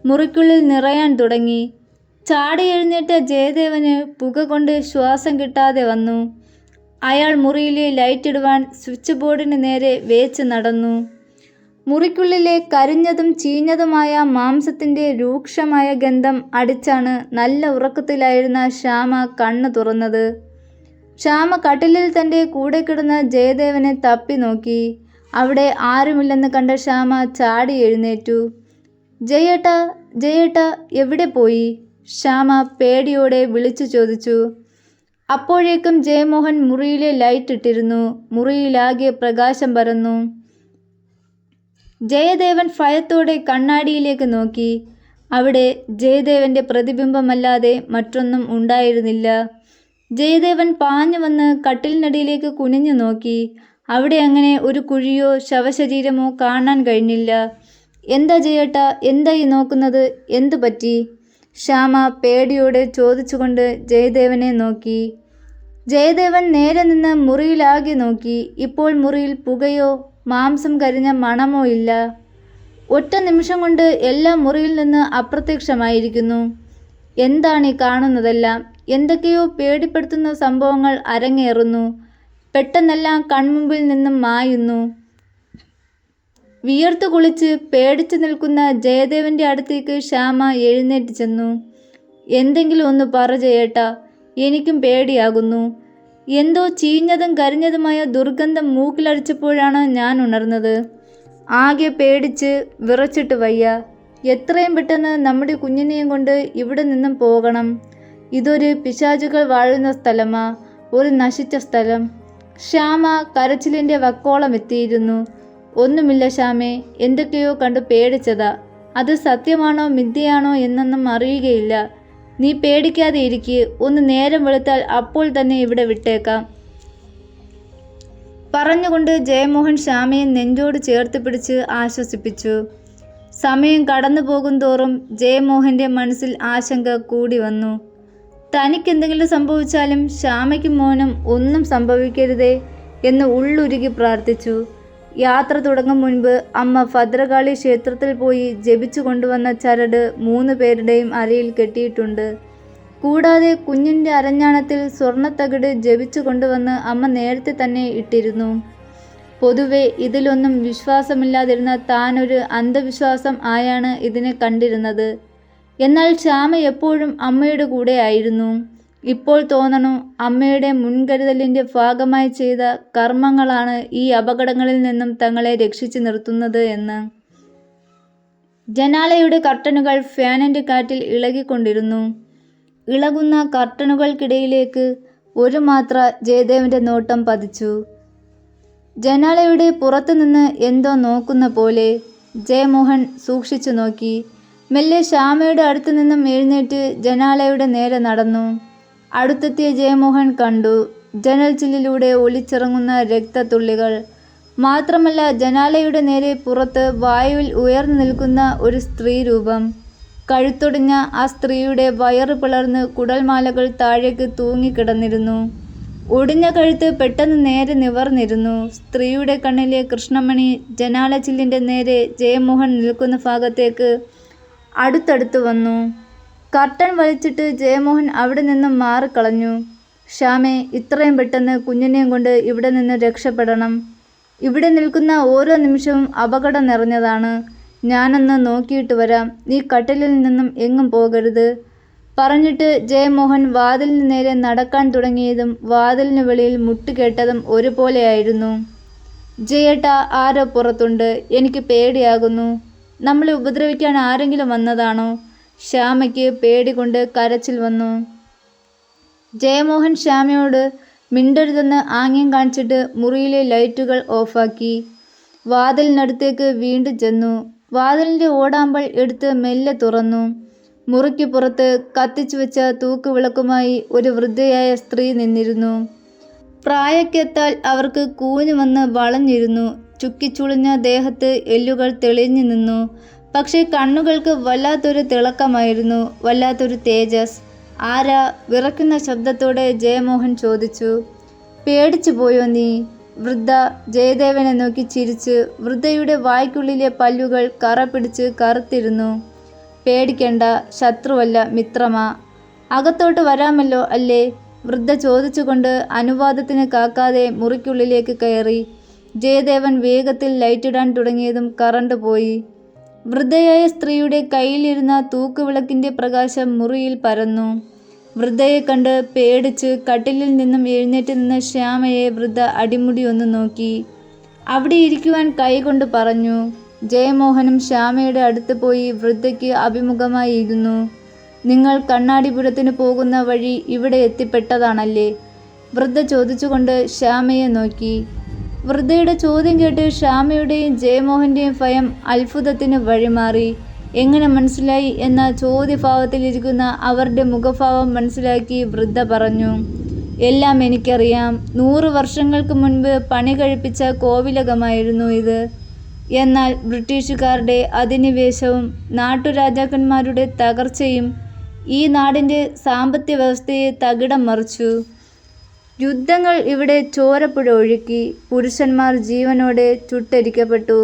മുറിക്കുള്ളിൽ നിറയാൻ തുടങ്ങി. ചാടി എഴുന്നേറ്റ ജയദേവന് പുക കൊണ്ട് ശ്വാസം കിട്ടാതെ വന്നു. അയാൾ മുറിയിലെ ലൈറ്റിടുവാൻ സ്വിച്ച് ബോർഡിന് നേരെ വേച്ച് നടന്നു. മുറിക്കുള്ളിലെ കരിഞ്ഞതും ചീഞ്ഞതുമായ മാംസത്തിൻ്റെ രൂക്ഷമായ ഗന്ധം അടിച്ചാണ് നല്ല ഉറക്കത്തിലായിരുന്ന ശ്യാമ കണ്ണു തുറന്നത്. ശ്യാമ കട്ടിലിൽ തൻ്റെ കൂടെ കിടന്ന ജയദേവനെ തപ്പി നോക്കി. അവിടെ ആരുമില്ലെന്ന് കണ്ട ശ്യാമ ചാടി എഴുന്നേറ്റു. ജയേട്ടാ, ജയേട്ടാ, എവിടെ പോയി? ശ്യാമ പേടിയോടെ വിളിച്ചു ചോദിച്ചു. അപ്പോഴേക്കും ജയമോഹൻ മുറിയിലെ ലൈറ്റ് ഇട്ടിരുന്നു. മുറിയിലാകെ പ്രകാശം പരന്നു. ജയദേവൻ ഭയത്തോടെ കണ്ണാടിയിലേക്ക് നോക്കി. അവിടെ ജയദേവന്റെ പ്രതിബിംബമല്ലാതെ മറ്റൊന്നും ഉണ്ടായിരുന്നില്ല. ജയദേവൻ പാഞ്ഞു വന്ന് കട്ടിലിനടിയിലേക്ക് കുനിഞ്ഞു നോക്കി. അവിടെ അങ്ങനെ ഒരു കുഴിയോ ശവശരീരമോ കാണാൻ കഴിഞ്ഞില്ല. എന്താ ജയേട്ടാ, എന്തായി നോക്കുന്നത്? എന്തു പറ്റി? ശ്യാമ പേടിയോടെ ചോദിച്ചുകൊണ്ട് ജയദേവനെ നോക്കി. ജയദേവൻ നേരെ നിന്ന് മുറിയിലാകെ നോക്കി. ഇപ്പോൾ മുറിയിൽ പുകയോ മാംസം കരിഞ്ഞ മണമോ ഇല്ല. ഒറ്റ നിമിഷം കൊണ്ട് എല്ലാം മുറിയിൽ നിന്ന് അപ്രത്യക്ഷമായിരിക്കുന്നു. എന്താണ് ഈ കാണുന്നതെല്ലാം? എന്തൊക്കെയോ പേടിപ്പെടുത്തുന്ന സംഭവങ്ങൾ അരങ്ങേറുന്നു. പെട്ടെന്നെല്ലാം കൺമുമ്പിൽ നിന്നും മായുന്നു. വിയർത്തു കുളിച്ച് പേടിച്ചു നിൽക്കുന്ന ജയദേവന്റെ അടുത്തേക്ക് ശ്യാമ എഴുന്നേറ്റ് ചെന്നു. എന്തെങ്കിലും ഒന്ന് പറ ജയേട്ടാ, എനിക്കും പേടിയാകുന്നു. എന്തോ ചീഞ്ഞതും കരിഞ്ഞതുമായ ദുർഗന്ധം മൂക്കിലടിച്ചപ്പോഴാണ് ഞാൻ ഉണർന്നത്. ആകെ പേടിച്ച് വിറച്ചിട്ട് വയ്യ. എത്രയും പെട്ടെന്ന് നമ്മുടെ കുഞ്ഞിനെയും കൊണ്ട് ഇവിടെ നിന്നും പോകണം. ഇതൊരു പിശാചുകൾ വാഴുന്ന സ്ഥലമാ, ഒരു നശിച്ച സ്ഥലം. ശ്യാമ കരച്ചിലിൻ്റെ വക്കോളം എത്തിയിരുന്നു. ഒന്നുമില്ല ശ്യാമേ, എന്തൊക്കെയോ കണ്ടു പേടിച്ചതാ. അത് സത്യമാണോ മിഥ്യയാണോ എന്നൊന്നും അറിയുകയില്ല. നീ പേടിക്കാതെ ഇരിക്ക്. ഒന്ന് നേരം വെളുത്താൽ അപ്പോൾ തന്നെ ഇവിടെ വിട്ടേക്കാം. പറഞ്ഞുകൊണ്ട് ജയമോഹൻ ശ്യാമയെ നെഞ്ചോട് ചേർത്ത് പിടിച്ച് ആശ്വസിപ്പിച്ചു. സമയം കടന്നു പോകും തോറും ജയമോഹൻ്റെ മനസ്സിൽ ആശങ്ക കൂടി വന്നു. തനിക്കെന്തെങ്കിലും സംഭവിച്ചാലും ശ്യാമയ്ക്കും മോനും ഒന്നും സംഭവിക്കരുതേ എന്ന് ഉള്ളുരുകി പ്രാർത്ഥിച്ചു. യാത്ര തുടങ്ങും മുൻപ് അമ്മ ഭദ്രകാളി ക്ഷേത്രത്തിൽ പോയി ജപിച്ചു കൊണ്ടുവന്ന ചരട് 3 പേരുടെയും അരയിൽ കെട്ടിയിട്ടുണ്ട്. കൂടാതെ കുഞ്ഞിൻ്റെ അരഞ്ഞാണത്തിൽ സ്വർണ്ണത്തകിട് ജപിച്ചു കൊണ്ടുവന്ന് അമ്മ നേരത്തെ തന്നെ ഇട്ടിരുന്നു. പൊതുവെ ഇതിലൊന്നും വിശ്വാസമില്ലാതിരുന്ന താനൊരു അന്ധവിശ്വാസം ആയാണ് ഇതിനെ കണ്ടിരുന്നത്. എന്നാൽ ശ്യാമ എപ്പോഴും അമ്മയുടെ കൂടെ ആയിരുന്നു. ഇപ്പോൾ തോന്നണു അമ്മയുടെ മുൻകരുതലിൻ്റെ ഭാഗമായി ചെയ്ത കർമ്മങ്ങളാണ് ഈ അപകടങ്ങളിൽ നിന്നും തങ്ങളെ രക്ഷിച്ചു നിർത്തുന്നത് എന്ന്. ജനാലയുടെ കർട്ടനുകൾ ഫാനിൻ്റെ കാറ്റിൽ ഇളകിക്കൊണ്ടിരുന്നു. ഇളകുന്ന കർട്ടനുകൾക്കിടയിലേക്ക് ഒരു മാത്ര ജയദേവന്റെ നോട്ടം പതിച്ചു. ജനാലയുടെ പുറത്തുനിന്ന് എന്തോ നോക്കുന്ന പോലെ ജയമോഹൻ സൂക്ഷിച്ചു നോക്കി. മെല്ലെ ശ്യാമയുടെ അടുത്തു നിന്നും എഴുന്നേറ്റ് ജനാലയുടെ നേരെ നടന്നു. അടുത്തെത്തിയ ജയമോഹൻ കണ്ടു ജനൽ ചില്ലിലൂടെ ഒലിച്ചിറങ്ങുന്ന രക്തത്തുള്ളികൾ. മാത്രമല്ല ജനാലയുടെ നേരെ പുറത്ത് വായുവിൽ ഉയർന്നു നിൽക്കുന്ന ഒരു സ്ത്രീ രൂപം. കഴുത്തൊടിഞ്ഞ ആ സ്ത്രീയുടെ വയറ് പിളർന്ന് കുടൽമാലകൾ താഴേക്ക് തൂങ്ങിക്കിടന്നിരുന്നു. ഒടിഞ്ഞ കഴുത്ത് പെട്ടെന്ന് നേരെ നിവർന്നിരുന്നു. സ്ത്രീയുടെ കണ്ണിലെ കൃഷ്ണമണി ജനാല ചില്ലിൻ്റെ നേരെ ജയമോഹൻ നിൽക്കുന്ന ഭാഗത്തേക്ക് അടുത്തടുത്ത് വന്നു. കർട്ടൻ വലിച്ചിട്ട് ജയമോഹൻ അവിടെ നിന്നും മാറിക്കളഞ്ഞു. ശ്യാമേ, ഇത്രയും പെട്ടെന്ന് കുഞ്ഞിനെയും കൊണ്ട് ഇവിടെ നിന്ന് രക്ഷപ്പെടണം. ഇവിടെ നിൽക്കുന്ന ഓരോ നിമിഷവും അപകടം നിറഞ്ഞതാണ്. ഞാനൊന്ന് നോക്കിയിട്ട് വരാം. നീ കട്ടിലിൽ നിന്നും എങ്ങും പോകരുത്. പറഞ്ഞിട്ട് ജയമോഹൻ വാതിലിന് നേരെ നടക്കാൻ തുടങ്ങിയതും വാതിലിന് വെളിയിൽ മുട്ടുകേട്ടതും ഒരുപോലെയായിരുന്നു. ജയേട്ടാ, ആരോ പുറത്തുണ്ട്. എനിക്ക് പേടിയാകുന്നു. നമ്മളെ ഉപദ്രവിക്കാൻ ആരെങ്കിലും വന്നതാണോ? ശ്യാമയ്ക്ക് പേടി കൊണ്ട് കരച്ചിൽ വന്നു. ജയമോഹൻ ശ്യാമയോട് മിണ്ടരുതെന്ന് ആംഗ്യം കാണിച്ചിട്ട് മുറിയിലെ ലൈറ്റുകൾ ഓഫാക്കി. വാതിലിനടുത്തേക്ക് വീണ്ടും ചെന്നു. വാതിലിൻ്റെ ഓടാമ്പൽ എടുത്ത് മെല്ലെ തുറന്നു. മുറിക്ക് പുറത്ത് കത്തിച്ചു വെച്ച തൂക്കുവിളക്കുമായി ഒരു വൃദ്ധയായ സ്ത്രീ നിന്നിരുന്നു. പ്രായക്കെത്താൽ അവർക്ക് കൂഞ്ഞു വന്ന് വളഞ്ഞിരുന്നു. ചുക്കിച്ചുളിഞ്ഞ ദേഹത്ത് എല്ലുകൾ തെളിഞ്ഞു നിന്നു. പക്ഷേ കണ്ണുകൾക്ക് വല്ലാത്തൊരു തിളക്കമായിരുന്നു, വല്ലാത്തൊരു തേജസ്. ആരാ? വിറയ്ക്കുന്ന ശബ്ദത്തോടെ ജയമോഹൻ ചോദിച്ചു. പേടിച്ചു പോയോ നീ? വൃദ്ധ ജയദേവനെ നോക്കി ചിരിച്ചു. വൃദ്ധയുടെ വായ്ക്കുള്ളിലെ പല്ലുകൾ കറ പിടിച്ച് കറുത്തിരുന്നു. പേടിക്കണ്ട, ശത്രുവല്ല, മിത്രമാ. അകത്തോട്ട് വരാമല്ലോ അല്ലേ? വൃദ്ധ ചോദിച്ചുകൊണ്ട് അനുവാദത്തിന് കാക്കാതെ മുറിക്കുള്ളിലേക്ക് കയറി. ജയദേവൻ വേഗത്തിൽ ലൈറ്റിടാൻ തുടങ്ങിയതും കറണ്ട് പോയി. വൃദ്ധയായ സ്ത്രീയുടെ കയ്യിലിരുന്ന തൂക്കുവിളക്കിൻ്റെ പ്രകാശം മുറിയിൽ പരന്നു. വൃദ്ധയെ കണ്ട് പേടിച്ച് കട്ടിലിൽ നിന്നും എഴുന്നേറ്റ് നിന്ന ശ്യാമയെ വൃദ്ധ അടിമുടി ഒന്ന് നോക്കി. അവിടെ ഇരിക്കുവാൻ കൈകൊണ്ട് പറഞ്ഞു. ജയമോഹനും ശ്യാമയുടെ അടുത്ത് പോയി വൃദ്ധയ്ക്ക് അഭിമുഖമായി ഇരുന്നു. നിങ്ങൾ കണ്ണാടിപുരത്തിന് പോകുന്ന വഴി ഇവിടെ എത്തിപ്പെട്ടതാണല്ലേ? വൃദ്ധ ചോദിച്ചുകൊണ്ട് ശ്യാമയെ നോക്കി. വൃദ്ധയുടെ ചോദ്യം കേട്ട് ശ്യാമയുടെയും ജയമോഹൻ്റെയും ഭയം അത്ഭുതത്തിന് വഴിമാറി. എങ്ങനെ മനസ്സിലായി എന്ന ചോദ്യഭാവത്തിലിരിക്കുന്ന അവരുടെ മുഖഭാവം മനസ്സിലാക്കി വൃദ്ധ പറഞ്ഞു. എല്ലാം എനിക്കറിയാം. 100 വർഷങ്ങൾക്ക് മുൻപ് പണി കഴിപ്പിച്ച കോവിലകമായിരുന്നു ഇത്. എന്നാൽ ബ്രിട്ടീഷുകാരുടെ അധിനിവേശവും നാട്ടുരാജാക്കന്മാരുടെ തകർച്ചയും ഈ നാടിൻ്റെ സാമ്പത്തിക വ്യവസ്ഥയെ തകിടം മറിച്ചു. യുദ്ധങ്ങൾ ഇവിടെ ചോരപ്പുഴ ഒഴുക്കി. പുരുഷന്മാർ ജീവനോടെ ചുട്ടരിക്കപ്പെട്ടു.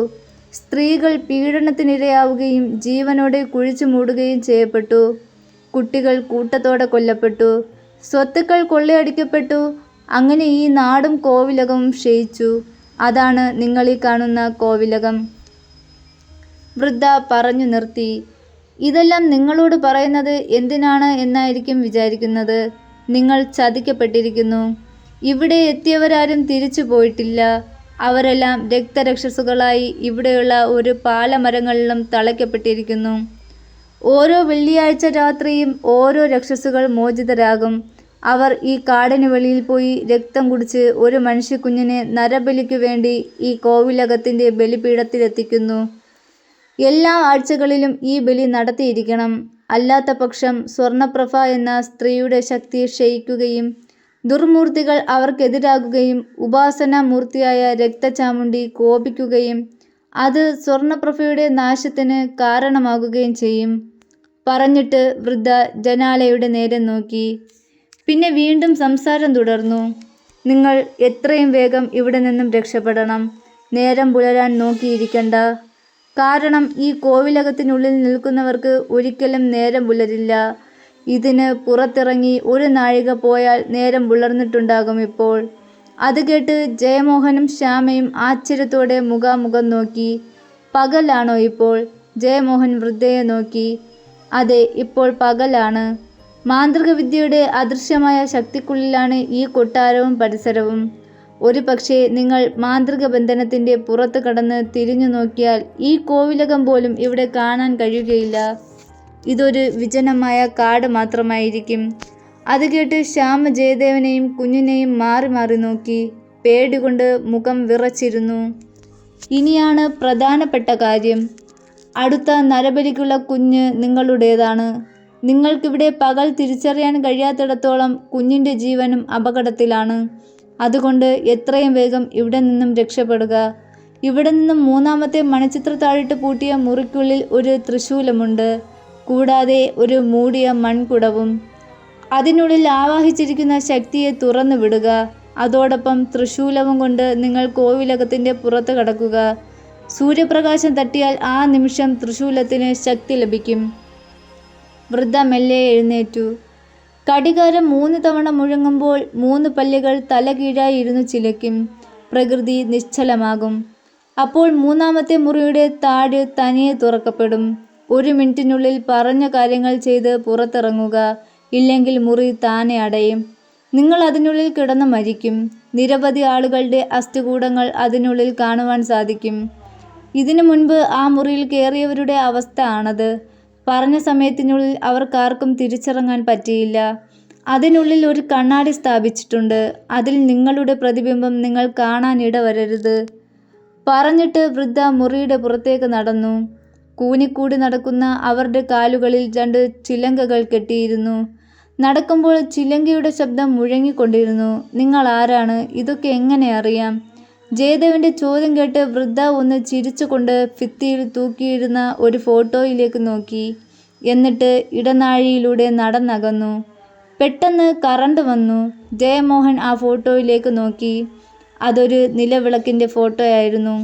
സ്ത്രീകൾ പീഡനത്തിനിരയാവുകയും ജീവനോടെ കുഴിച്ചു മൂടുകയും ചെയ്യപ്പെട്ടു. കുട്ടികൾ കൂട്ടത്തോടെ കൊല്ലപ്പെട്ടു. സ്വത്തുക്കൾ കൊള്ളയടിക്കപ്പെട്ടു. അങ്ങനെ ഈ നാടും കോവിലകവും ക്ഷയിച്ചു. അതാണ് നിങ്ങളീ കാണുന്ന കോവിലകം. വൃദ്ധ പറഞ്ഞു നിർത്തി. ഇതെല്ലാം നിങ്ങളോട് പറയുന്നത് എന്തിനാണ് എന്നായിരിക്കും വിചാരിക്കുന്നത്. നിങ്ങൾ ചതിക്കപ്പെട്ടിരിക്കുന്നു. ഇവിടെ എത്തിയവരാരും തിരിച്ചു പോയിട്ടില്ല. അവരെല്ലാം രക്തരക്ഷസുകളായി ഇവിടെയുള്ള ഒരു പാലമരങ്ങളിലും തളയ്ക്കപ്പെട്ടിരിക്കുന്നു. ഓരോ വെള്ളിയാഴ്ച രാത്രിയും ഓരോ രക്ഷസുകൾ മോചിതരാകും. അവർ ഈ കാടിന് വെളിയിൽ പോയി രക്തം കുടിച്ച് ഒരു മനുഷ്യക്കുഞ്ഞിനെ നരബലിക്കു വേണ്ടി ഈ കോവിലകത്തിൻ്റെ ബലിപീഠത്തിലെത്തിക്കുന്നു. എല്ലാ ആഴ്ചകളിലും ഈ ബലി നടത്തിയിരിക്കണം. അല്ലാത്ത പക്ഷം സ്വർണപ്രഭ എന്ന സ്ത്രീയുടെ ശക്തി ക്ഷയിക്കുകയും ദുർമൂർത്തികൾ അവർക്കെതിരാകുകയും ഉപാസനാമൂർത്തിയായ രക്തചാമുണ്ഡി കോപിക്കുകയും അത് സ്വർണപ്രഭയുടെ നാശത്തിന് കാരണമാകുകയും ചെയ്യും. പറഞ്ഞിട്ട് വൃദ്ധ ജനാലയുടെ നേരെ നോക്കി. പിന്നെ വീണ്ടും സംസാരം തുടർന്നു. നിങ്ങൾ എത്രയും വേഗം ഇവിടെ നിന്നും രക്ഷപ്പെടണം. നേരം പുലരാൻ നോക്കിയിരിക്കണ്ട. കാരണം ഈ കോവിലകത്തിനുള്ളിൽ നിൽക്കുന്നവർക്ക് ഒരിക്കലും നേരം പുലരില്ല. ഇതിന് പുറത്തിറങ്ങി 1 നാഴിക പോയാൽ നേരം പുലർന്നിട്ടുണ്ടാകും ഇപ്പോൾ. അത് കേട്ട് ജയമോഹനും ശ്യാമയും ആശ്ചര്യത്തോടെ മുഖാമുഖം നോക്കി. പകലാണോ ഇപ്പോൾ? ജയമോഹൻ വൃദ്ധയെ നോക്കി. അതെ, ഇപ്പോൾ പകലാണ്. മാന്ത്രിക വിദ്യയുടെ അദൃശ്യമായ ശക്തിക്കുള്ളിലാണ് ഈ കൊട്ടാരവും പരിസരവും. ഒരു പക്ഷേ നിങ്ങൾ മാന്ത്രിക ബന്ധനത്തിൻ്റെ പുറത്ത് കടന്ന് തിരിഞ്ഞു നോക്കിയാൽ ഈ കോവിലകം പോലും ഇവിടെ കാണാൻ കഴിയുകയില്ല. ഇതൊരു വിജനമായ കാട് മാത്രമായിരിക്കും. അത് കേട്ട് ശ്യാമ ജയദേവനെയും കുഞ്ഞിനെയും മാറി മാറി നോക്കി. പേടികൊണ്ട് മുഖം വിറച്ചിരുന്നു. ഇനിയാണ് പ്രധാനപ്പെട്ട കാര്യം. അടുത്ത നരബലിക്കുള്ള കുഞ്ഞ് നിങ്ങളുടേതാണ്. നിങ്ങൾക്കിവിടെ പകൽ തിരിച്ചറിയാൻ കഴിയാത്തിടത്തോളം കുഞ്ഞിൻ്റെ ജീവനും അപകടത്തിലാണ്. അതുകൊണ്ട് എത്രയും വേഗം ഇവിടെ നിന്നും രക്ഷപ്പെടുക. ഇവിടെ നിന്നും 3-ാമത്തെ മണിച്ചിത്രത്താഴിട്ട് പൂട്ടിയ മുറിക്കുള്ളിൽ ഒരു ത്രിശൂലമുണ്ട്. കൂടാതെ ഒരു മൂടിയ മൺകുടവും. അതിനുള്ളിൽ ആവാഹിച്ചിരിക്കുന്ന ശക്തിയെ തുറന്നു വിടുക. അതോടൊപ്പം ത്രിശൂലവും കൊണ്ട് നിങ്ങൾ കോവിലകത്തിൻ്റെ പുറത്ത് കടക്കുക. സൂര്യപ്രകാശം തട്ടിയാൽ ആ നിമിഷം ത്രിശൂലത്തിന് ശക്തി ലഭിക്കും. വൃദ്ധ മെല്ലെ എഴുന്നേറ്റു. കടികാരം 3 തവണ മുഴങ്ങുമ്പോൾ 3 പല്ലുകൾ തലകീഴായി ഇരുന്നു ചിലയ്ക്കും. പ്രകൃതി നിശ്ചലമാകും. അപ്പോൾ 3-ാമത്തെ മുറിയുടെ താഴ് തനിയെ തുറക്കപ്പെടും. 1 മിനിറ്റിനുള്ളിൽ പറഞ്ഞ കാര്യങ്ങൾ ചെയ്ത് പുറത്തിറങ്ങുക, ഇല്ലെങ്കിൽ മുറി താനെ അടയും. നിങ്ങൾ അതിനുള്ളിൽ കിടന്ന് മരിക്കും. നിരവധി ആളുകളുടെ അസ്ഥികൂടങ്ങൾ അതിനുള്ളിൽ കാണുവാൻ സാധിക്കും. ഇതിനു മുൻപ് ആ മുറിയിൽ കയറിയവരുടെ അവസ്ഥ ആണത്. പറഞ്ഞ സമയത്തിനുള്ളിൽ അവർക്കാർക്കും തിരിച്ചിറങ്ങാൻ പറ്റിയില്ല. അതിനുള്ളിൽ ഒരു കണ്ണാടി സ്ഥാപിച്ചിട്ടുണ്ട്. അതിൽ നിങ്ങളുടെ പ്രതിബിംബം നിങ്ങൾ കാണാൻ ഇടവരരുത്. പറഞ്ഞിട്ട് വൃദ്ധ മുറിയുടെ പുറത്തേക്ക് നടന്നു. കൂനിക്കൂടി നടക്കുന്ന അവരുടെ കാലുകളിൽ 2 ചിലങ്കകൾ കെട്ടിയിരുന്നു. നടക്കുമ്പോൾ ചിലങ്കയുടെ ശബ്ദം മുഴങ്ങിക്കൊണ്ടിരുന്നു. നിങ്ങൾ ആരാണ്? ഇതൊക്കെ എങ്ങനെ അറിയാം? ജയദേവന്റെ ചോദ്യം കേട്ട് വൃദ്ധ ഒന്ന് ചിരിച്ചുകൊണ്ട് ഭിത്തിയിൽ തൂക്കിയിരുന്ന ഒരു ഫോട്ടോയിലേക്ക് നോക്കി. എന്നിട്ട് ഇടനാഴിയിലൂടെ നടന്നകന്നു. പെട്ടെന്ന് കറണ്ട് വന്നു. ജയമോഹൻ ആ ഫോട്ടോയിലേക്ക് നോക്കി. അതൊരു നിലവിളക്കിൻ്റെ ഫോട്ടോയായിരുന്നു.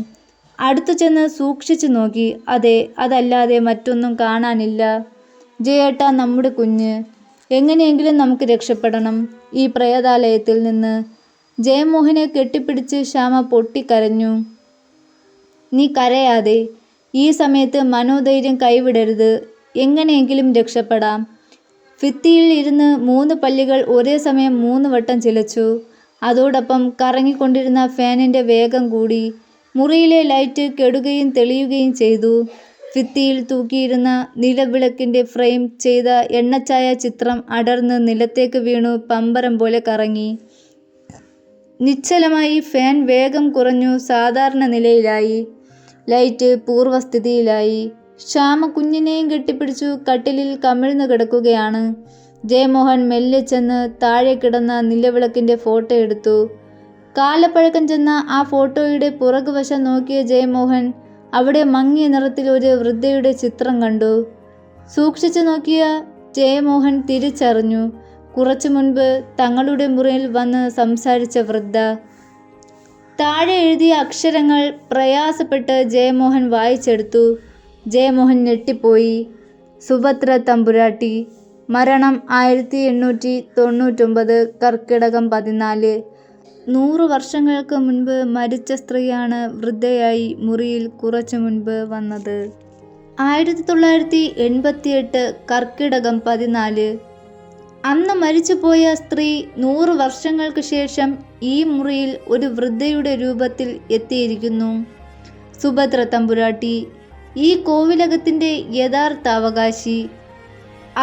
അടുത്തു ചെന്ന് സൂക്ഷിച്ചു നോക്കി. അതെ, അതല്ലാതെ മറ്റൊന്നും കാണാനില്ല. ജയേട്ടാ, നമ്മുടെ കുഞ്ഞ്. എങ്ങനെയെങ്കിലും നമുക്ക് രക്ഷപ്പെടണം ഈ പ്രേതാലയത്തിൽ നിന്ന്. ജയമോഹനെ കെട്ടിപ്പിടിച്ച് ശ്യാമ പൊട്ടിക്കരഞ്ഞു. നീ കരയാതെ. ഈ സമയത്ത് മനോധൈര്യം കൈവിടരുത്. എങ്ങനെയെങ്കിലും രക്ഷപ്പെടാം. ഭിത്തിയിൽ ഇരുന്ന് 3 പല്ലുകൾ ഒരേ സമയം 3 വട്ടം ചിലച്ചു. അതോടൊപ്പം കറങ്ങിക്കൊണ്ടിരുന്ന ഫാനിൻ്റെ വേഗം കൂടി. മുറിയിലെ ലൈറ്റ് കെടുകയും തെളിയുകയും ചെയ്തു. ഭിത്തിയിൽ തൂക്കിയിരുന്ന നിലവിളക്കിൻ്റെ ഫ്രെയിം ചെയ്ത എണ്ണച്ചായ ചിത്രം അടർന്ന് നിലത്തേക്ക് വീണു പമ്പരം പോലെ കറങ്ങി. നിശ്ചലമായി ഫാൻ വേഗം കുറഞ്ഞു സാധാരണ നിലയിലായി. ലൈറ്റ് പൂർവ്വസ്ഥിതിയിലായി. ശ്യാമ കുഞ്ഞിനെയും കെട്ടിപ്പിടിച്ചു കട്ടിലിൽ കമിഴ്ന്നു കിടക്കുകയാണ്. ജയമോഹൻ മെല്ലെ ചെന്ന് താഴെ കിടന്ന നിലവിളക്കിൻ്റെ ഫോട്ടോ എടുത്തു. കാലപ്പഴക്കം ചെന്ന ആ ഫോട്ടോയുടെ പുറകുവശം നോക്കിയ ജയമോഹൻ അവിടെ മങ്ങിയ നിറത്തിൽ ഒരു വൃദ്ധയുടെ ചിത്രം കണ്ടു. സൂക്ഷിച്ചു നോക്കിയ ജയമോഹൻ തിരിച്ചറിഞ്ഞു. കുറച്ചു മുൻപ് തങ്ങളുടെ മുറിയിൽ വന്ന് സംസാരിച്ച വൃദ്ധ. താഴെ എഴുതിയ അക്ഷരങ്ങൾ പ്രയാസപ്പെട്ട് ജയമോഹൻ വായിച്ചെടുത്തു. ജയമോഹൻ ഞെട്ടിപ്പോയി. സുഭദ്ര തമ്പുരാട്ടി, മരണം 1899, കർക്കിടകം 14. 100 വർഷങ്ങൾക്ക് മുൻപ് മരിച്ച സ്ത്രീയാണ് വൃദ്ധയായി മുറിയിൽ കുറച്ചു മുൻപ് വന്നത്. 1988, കർക്കിടകം 14. അന്ന് മരിച്ചുപോയ സ്ത്രീ 100 വർഷങ്ങൾക്ക് ശേഷം ഈ മുറിയിൽ ഒരു വൃദ്ധയുടെ രൂപത്തിൽ എത്തിയിരിക്കുന്നു. സുഭദ്ര തമ്പുരാട്ടി, ഈ കോവിലകത്തിൻ്റെ യഥാർത്ഥ അവകാശി.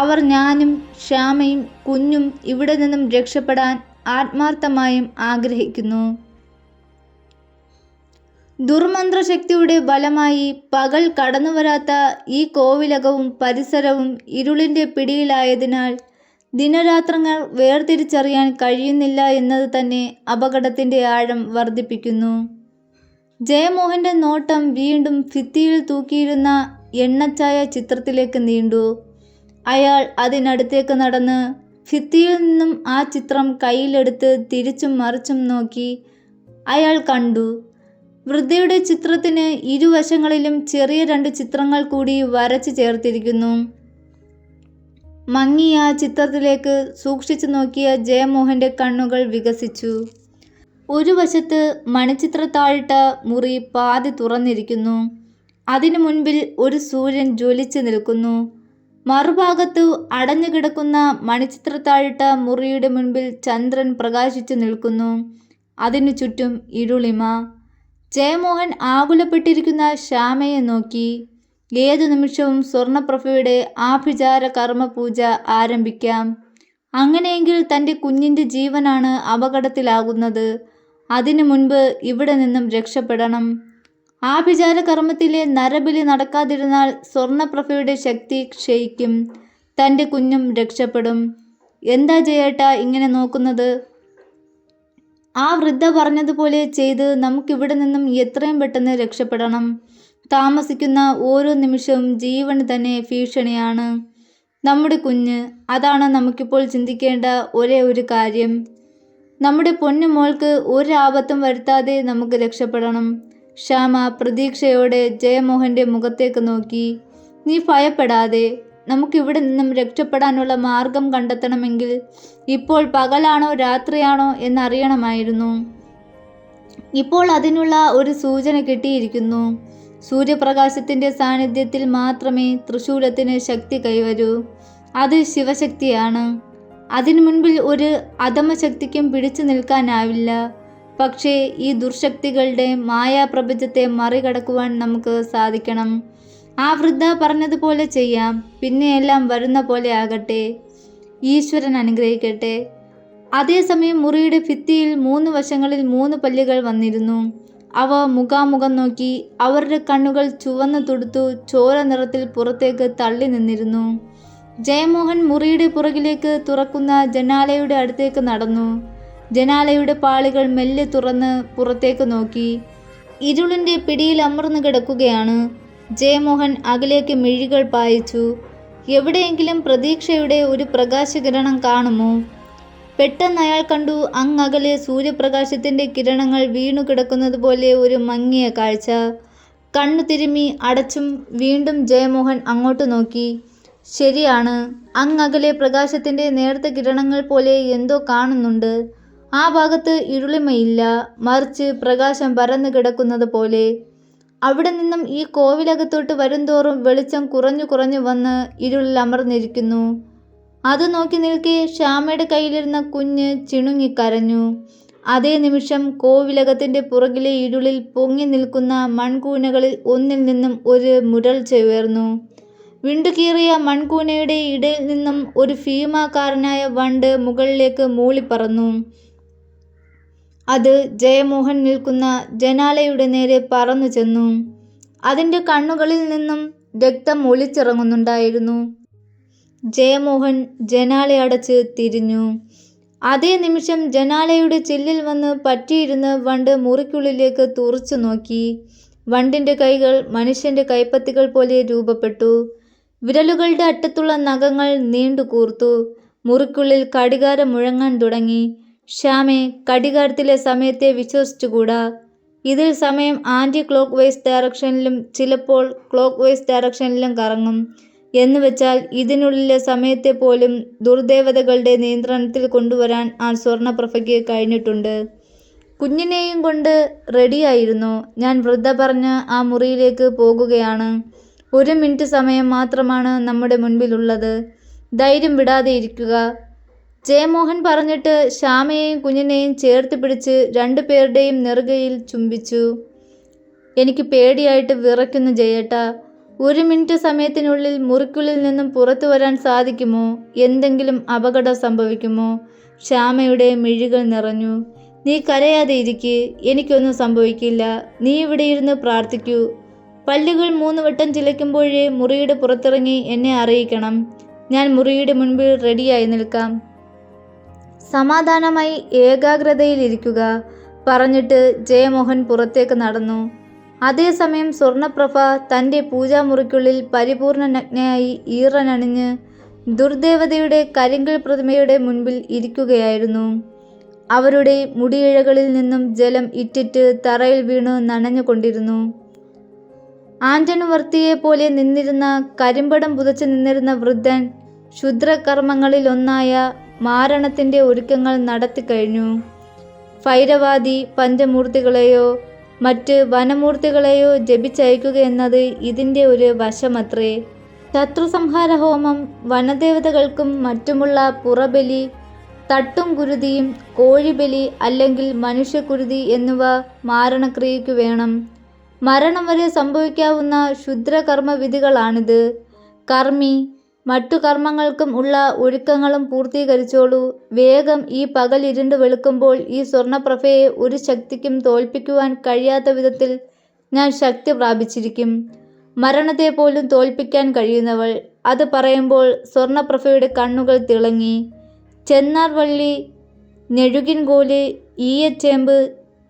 അവർ ഞാനും ശ്യാമയും കുഞ്ഞും ഇവിടെ നിന്നും രക്ഷപ്പെടാൻ ആത്മാർത്ഥമായും ആഗ്രഹിക്കുന്നു. ദുർമന്ത്രശക്തിയുടെ ബലമായി പകൽ കടന്നുവരാത്ത ഈ കോവിലകവും പരിസരവും ഇരുളിൻ്റെ പിടിയിലായതിനാൽ ദിനരാത്രങ്ങൾ വേർതിരിച്ചറിയാൻ കഴിയുന്നില്ല എന്നത് തന്നെ അപകടത്തിൻ്റെ ആഴം വർദ്ധിപ്പിക്കുന്നു. ജയമോഹൻ്റെ നോട്ടം വീണ്ടും ഭിത്തിയിൽ തൂക്കിയിരുന്ന എണ്ണച്ചായ ചിത്രത്തിലേക്ക് നീണ്ടു. അയാൾ അതിനടുത്തേക്ക് നടന്ന് ഭിത്തിയിൽ നിന്നും ആ ചിത്രം കയ്യിലെടുത്ത് തിരിച്ചും മറിച്ചും നോക്കി. അയാൾ കണ്ടു, വൃദ്ധയുടെ ചിത്രത്തിന് ഇരുവശങ്ങളിലും ചെറിയ 2 ചിത്രങ്ങൾ കൂടി വരച്ചു ചേർത്തിരിക്കുന്നു. മങ്ങിയ ആ ചിത്രത്തിലേക്ക് സൂക്ഷിച്ചു നോക്കിയ ജയമോഹൻ്റെ കണ്ണുകൾ വികസിച്ചു. ഒരു വശത്ത് മണിച്ചിത്രത്താഴിട്ട മുറി പാതി തുറന്നിരിക്കുന്നു. അതിനു മുൻപിൽ ഒരു സൂര്യൻ ജ്വലിച്ചു നിൽക്കുന്നു. മറുഭാഗത്തു അടഞ്ഞു കിടക്കുന്ന മണിച്ചിത്രത്താഴിട്ട മുറിയുടെ മുൻപിൽ ചന്ദ്രൻ പ്രകാശിച്ചു നിൽക്കുന്നു. അതിനു ചുറ്റും ഇരുളിമ. ജയമോഹൻ ആകുലപ്പെട്ടിരിക്കുന്ന ശ്യാമയെ നോക്കി. ഏതു നിമിഷവും സ്വർണപ്രഭയുടെ ആഭിചാര കർമ്മ പൂജ ആരംഭിക്കാം. അങ്ങനെയെങ്കിൽ തൻ്റെ കുഞ്ഞിൻ്റെ ജീവനാണ് അപകടത്തിലാകുന്നത്. അതിനു മുൻപ് ഇവിടെ നിന്നും രക്ഷപ്പെടണം. ആഭിചാര കർമ്മത്തിലെ നരബലി നടക്കാതിരുന്നാൽ സ്വർണപ്രഭയുടെ ശക്തി ക്ഷയിക്കും. തൻ്റെ കുഞ്ഞും രക്ഷപ്പെടും. എന്താ ജയേട്ടാ ഇങ്ങനെ നോക്കുന്നത്? ആ വൃദ്ധ പറഞ്ഞതുപോലെ ചെയ്ത് നമുക്കിവിടെ നിന്നും എത്രയും പെട്ടെന്ന് രക്ഷപ്പെടണം. താമസിക്കുന്ന ഓരോ നിമിഷവും ജീവന് തന്നെ ഭീഷണിയാണ്. നമ്മുടെ കുഞ്ഞ്, അതാണ് നമുക്കിപ്പോൾ ചിന്തിക്കേണ്ട ഒരേ ഒരു കാര്യം. നമ്മുടെ പൊന്നുമോൾക്ക് ഒരാപത്തും വരുത്താതെ നമുക്ക് രക്ഷപ്പെടണം. ശ്യാമ പ്രതീക്ഷയോടെ ജയമോഹൻ്റെ മുഖത്തേക്ക് നോക്കി. നീ ഭയപ്പെടാതെ. നമുക്കിവിടെ നിന്നും രക്ഷപ്പെടാനുള്ള മാർഗം കണ്ടെത്തണമെങ്കിൽ ഇപ്പോൾ പകലാണോ രാത്രിയാണോ എന്നറിയണമായിരുന്നു. ഇപ്പോൾ അതിനുള്ള ഒരു സൂചന കിട്ടിയിരിക്കുന്നു. സൂര്യപ്രകാശത്തിൻ്റെ സാന്നിധ്യത്തിൽ മാത്രമേ തൃശൂലത്തിന് ശക്തി കൈവരൂ. അത് ശിവശക്തിയാണ്. അതിനു മുൻപിൽ ഒരു അധമശക്തിക്കും പിടിച്ചു നിൽക്കാനാവില്ല. പക്ഷേ ഈ ദുർശക്തികളുടെ മായാപ്രപഞ്ചത്തെ മറികടക്കുവാൻ നമുക്ക് സാധിക്കണം. ആ വൃദ്ധ പറഞ്ഞതുപോലെ ചെയ്യാം. പിന്നെയെല്ലാം വരുന്ന പോലെ ആകട്ടെ. ഈശ്വരൻ അനുഗ്രഹിക്കട്ടെ. അതേസമയം മുറിയുടെ ഭിത്തിയിൽ 3 വശങ്ങളിൽ 3 പല്ലുകൾ വന്നിരുന്നു. അവ മുഖാമുഖം നോക്കി. അവരുടെ കണ്ണുകൾ ചുവന്നു തുടുത്തു ചോര നിറത്തിൽ പുറത്തേക്ക് തള്ളി നിന്നിരുന്നു. ജയമോഹൻ മുറിയുടെ പുറകിലേക്ക് തുറക്കുന്ന ജനാലയുടെ അടുത്തേക്ക് നടന്നു. ജനാലയുടെ പാളികൾ മെല്ലെ തുറന്ന് പുറത്തേക്ക് നോക്കി. ഇരുളിൻ്റെ പിടിയിൽ അമർന്നു കിടക്കുകയാണ്. ജയമോഹൻ അകലേക്ക് മിഴികൾ പായിച്ചു. എവിടെയെങ്കിലും പ്രതീക്ഷയുടെ ഒരു പ്രകാശകിരണം കാണുമോ? പെട്ടെന്ന് അയാൾ കണ്ടു അങ്ങകലെ സൂര്യപ്രകാശത്തിൻ്റെ കിരണങ്ങൾ വീണു കിടക്കുന്നത് പോലെ ഒരു മങ്ങിയ കാഴ്ച. കണ്ണു തിരുമ്മി അടച്ചും വീണ്ടും ജയമോഹൻ അങ്ങോട്ട് നോക്കി. ശരിയാണ്, അങ്ങകലെ പ്രകാശത്തിൻ്റെ നേർത്ത കിരണങ്ങൾ പോലെ എന്തോ കാണുന്നുണ്ട്. ആ ഭാഗത്ത് ഇരുളിമയില്ല, മറിച്ച് പ്രകാശം പരന്നു കിടക്കുന്നത് പോലെ. അവിടെ നിന്നും ഈ കോവിലകത്തോട്ട് വരുംതോറും വെളിച്ചം കുറഞ്ഞു കുറഞ്ഞു വന്ന് ഇരുളിൽ അമർന്നിരിക്കുന്നു. അത് നോക്കി നിൽക്കെ ശ്യാമയുടെ കയ്യിലിരുന്ന കുഞ്ഞ് ചിണുങ്ങിക്കരഞ്ഞു. അതേ നിമിഷം കോവിലകത്തിൻ്റെ പുറകിലെ ഇരുളിൽ പൊങ്ങി നിൽക്കുന്ന മൺകൂനകളിൽ ഒന്നിൽ നിന്നും ഒരു മുരൾച്ച ഉയർന്നു. വിണ്ടുകീറിയ മൺകൂനയുടെ ഇടയിൽ നിന്നും ഒരു ഭീമാകാരനായ വണ്ട് മുകളിലേക്ക് മൂളിപ്പറന്നു. അത് ജയമോഹൻ നിൽക്കുന്ന ജനാലയുടെ നേരെ പറന്നു ചെന്നു. അതിൻ്റെ കണ്ണുകളിൽ നിന്നും രക്തം ഒലിച്ചിറങ്ങുന്നുണ്ടായിരുന്നു. ജയമോഹൻ ജനാലയടച്ച് തിരിഞ്ഞു. അതേ നിമിഷം ജനാലയുടെ ചില്ലിൽ വന്ന് പറ്റിയിരുന്ന് വണ്ട് മുറിക്കുള്ളിലേക്ക് തുറച്ചു നോക്കി. വണ്ടിൻ്റെ കൈകൾ മനുഷ്യൻ്റെ കൈപ്പത്തികൾ പോലെ രൂപപ്പെട്ടു. വിരലുകളുടെ അറ്റത്തുള്ള നഖങ്ങൾ നീണ്ടു കൂർത്തു. മുറിക്കുള്ളിൽ കടികാരം മുഴങ്ങാൻ തുടങ്ങി. ശ്യാമേ, കടികാരത്തിലെ സമയത്തെ വിശ്വസിച്ചുകൂടാ. ഇതിൽ സമയം ആൻറ്റി ക്ലോക്ക് വൈസ് ഡയറക്ഷനിലും ചിലപ്പോൾ ക്ലോക്ക് വൈസ് ഡയറക്ഷനിലും കറങ്ങും. എന്നുവെച്ചാൽ ഇതിനുള്ളിലെ സമയത്തെ പോലും ദുർദേവതകളുടെ നിയന്ത്രണത്തിൽ കൊണ്ടുവരാൻ ആ സ്വർണ്ണപ്രഭയ്ക്ക് കഴിഞ്ഞിട്ടുണ്ട്. കുഞ്ഞിനെയും കൊണ്ട് റെഡിയായിരുന്നു. ഞാൻ വൃദ്ധ പറഞ്ഞ് ആ മുറിയിലേക്ക് പോകുകയാണ്. 1 മിനിറ്റ് സമയം മാത്രമാണ് നമ്മുടെ മുൻപിലുള്ളത്. ധൈര്യം വിടാതെ ഇരിക്കുക. ജയമോഹൻ പറഞ്ഞിട്ട് ശ്യാമയെയും കുഞ്ഞിനെയും ചേർത്ത് പിടിച്ച് 2 പേരുടെയും നെറുകയിൽ ചുംബിച്ചു. എനിക്ക് പേടിയായിട്ട് വിറയ്ക്കുന്നു ജയേട്ടാ. 1 മിനിറ്റ് സമയത്തിനുള്ളിൽ മുറിക്കുള്ളിൽ നിന്നും പുറത്തു വരാൻ സാധിക്കുമോ? എന്തെങ്കിലും അപകടം സംഭവിക്കുമോ? ശ്യാമയുടെ മിഴികൾ നിറഞ്ഞു. നീ കരയാതെ ഇരിക്ക്. എനിക്കൊന്നും സംഭവിക്കില്ല. നീ ഇവിടെ ഇരുന്ന് പ്രാർത്ഥിക്കൂ. പല്ലുകൾ 3 വട്ടം ചിലയ്ക്കുമ്പോഴേ മുറിയുടെ പുറത്തിറങ്ങി എന്നെ അറിയിക്കണം. ഞാൻ മുറിയുടെ മുൻപിൽ റെഡിയായി നിൽക്കാം. സമാധാനമായി ഏകാഗ്രതയിലിരിക്കുക. പറഞ്ഞിട്ട് ജയമോഹൻ പുറത്തേക്ക് നടന്നു. അതേസമയം സ്വർണ്ണപ്രഭ തൻ്റെ പൂജാമുറിക്കുള്ളിൽ പരിപൂർണ നഗ്നയായി ഈറനണിഞ്ഞ് ദുർദേവതയുടെ കരിങ്കൽ പ്രതിമയുടെ മുൻപിൽ ഇരിക്കുകയായിരുന്നു. അവരുടെ മുടിയിഴകളിൽ നിന്നും ജലം ഇറ്റിറ്റ് തറയിൽ വീണു നനഞ്ഞുകൊണ്ടിരുന്നു. ആഞ്ജനുവർത്തിയെ പോലെ നിന്നിരുന്ന കരിമ്പടം പുതച്ചു നിന്നിരുന്ന വൃദ്ധൻ ക്ഷുദ്രകർമ്മങ്ങളിലൊന്നായ മാരണത്തിൻ്റെ ഒരുക്കങ്ങൾ നടത്തിക്കഴിഞ്ഞു. ഭൈരവാദി പഞ്ചമൂർത്തികളെയോ മറ്റ് വനമൂർത്തികളെയോ ജപിച്ചയക്കുക എന്നത് ഇതിൻ്റെ ഒരു വശമത്രേ. ശത്രുസംഹാര ഹോമം, വനദേവതകൾക്കും മറ്റുമുള്ള പുറബലി, തട്ടും കുരുതിയും, കോഴിബലി അല്ലെങ്കിൽ മനുഷ്യക്കുരുതി എന്നിവ മാരണക്രിയയ്ക്കു വേണം. മരണം വരെ സംഭവിക്കാവുന്ന ക്ഷുദ്രകർമ്മവിധികളാണിത്. കർമ്മി, മറ്റു കർമ്മങ്ങൾക്കും ഉള്ള ഒരുക്കങ്ങളും പൂർത്തീകരിച്ചോളൂ. വേഗം. ഈ പകൽ ഇരുണ്ട് വെളുക്കുമ്പോൾ ഈ സ്വർണ്ണപ്രഭയെ ഒരു ശക്തിക്കും തോൽപ്പിക്കുവാൻ കഴിയാത്ത വിധത്തിൽ ഞാൻ ശക്തി പ്രാപിച്ചിരിക്കും. മരണത്തെ പോലും തോൽപ്പിക്കാൻ കഴിയുന്നവൾ. അത് പറയുമ്പോൾ സ്വർണ്ണപ്രഭയുടെ കണ്ണുകൾ തിളങ്ങി. ചെന്നാർവള്ളി, നെഴുകിൻകോല്, ഈയച്ചേമ്പ്,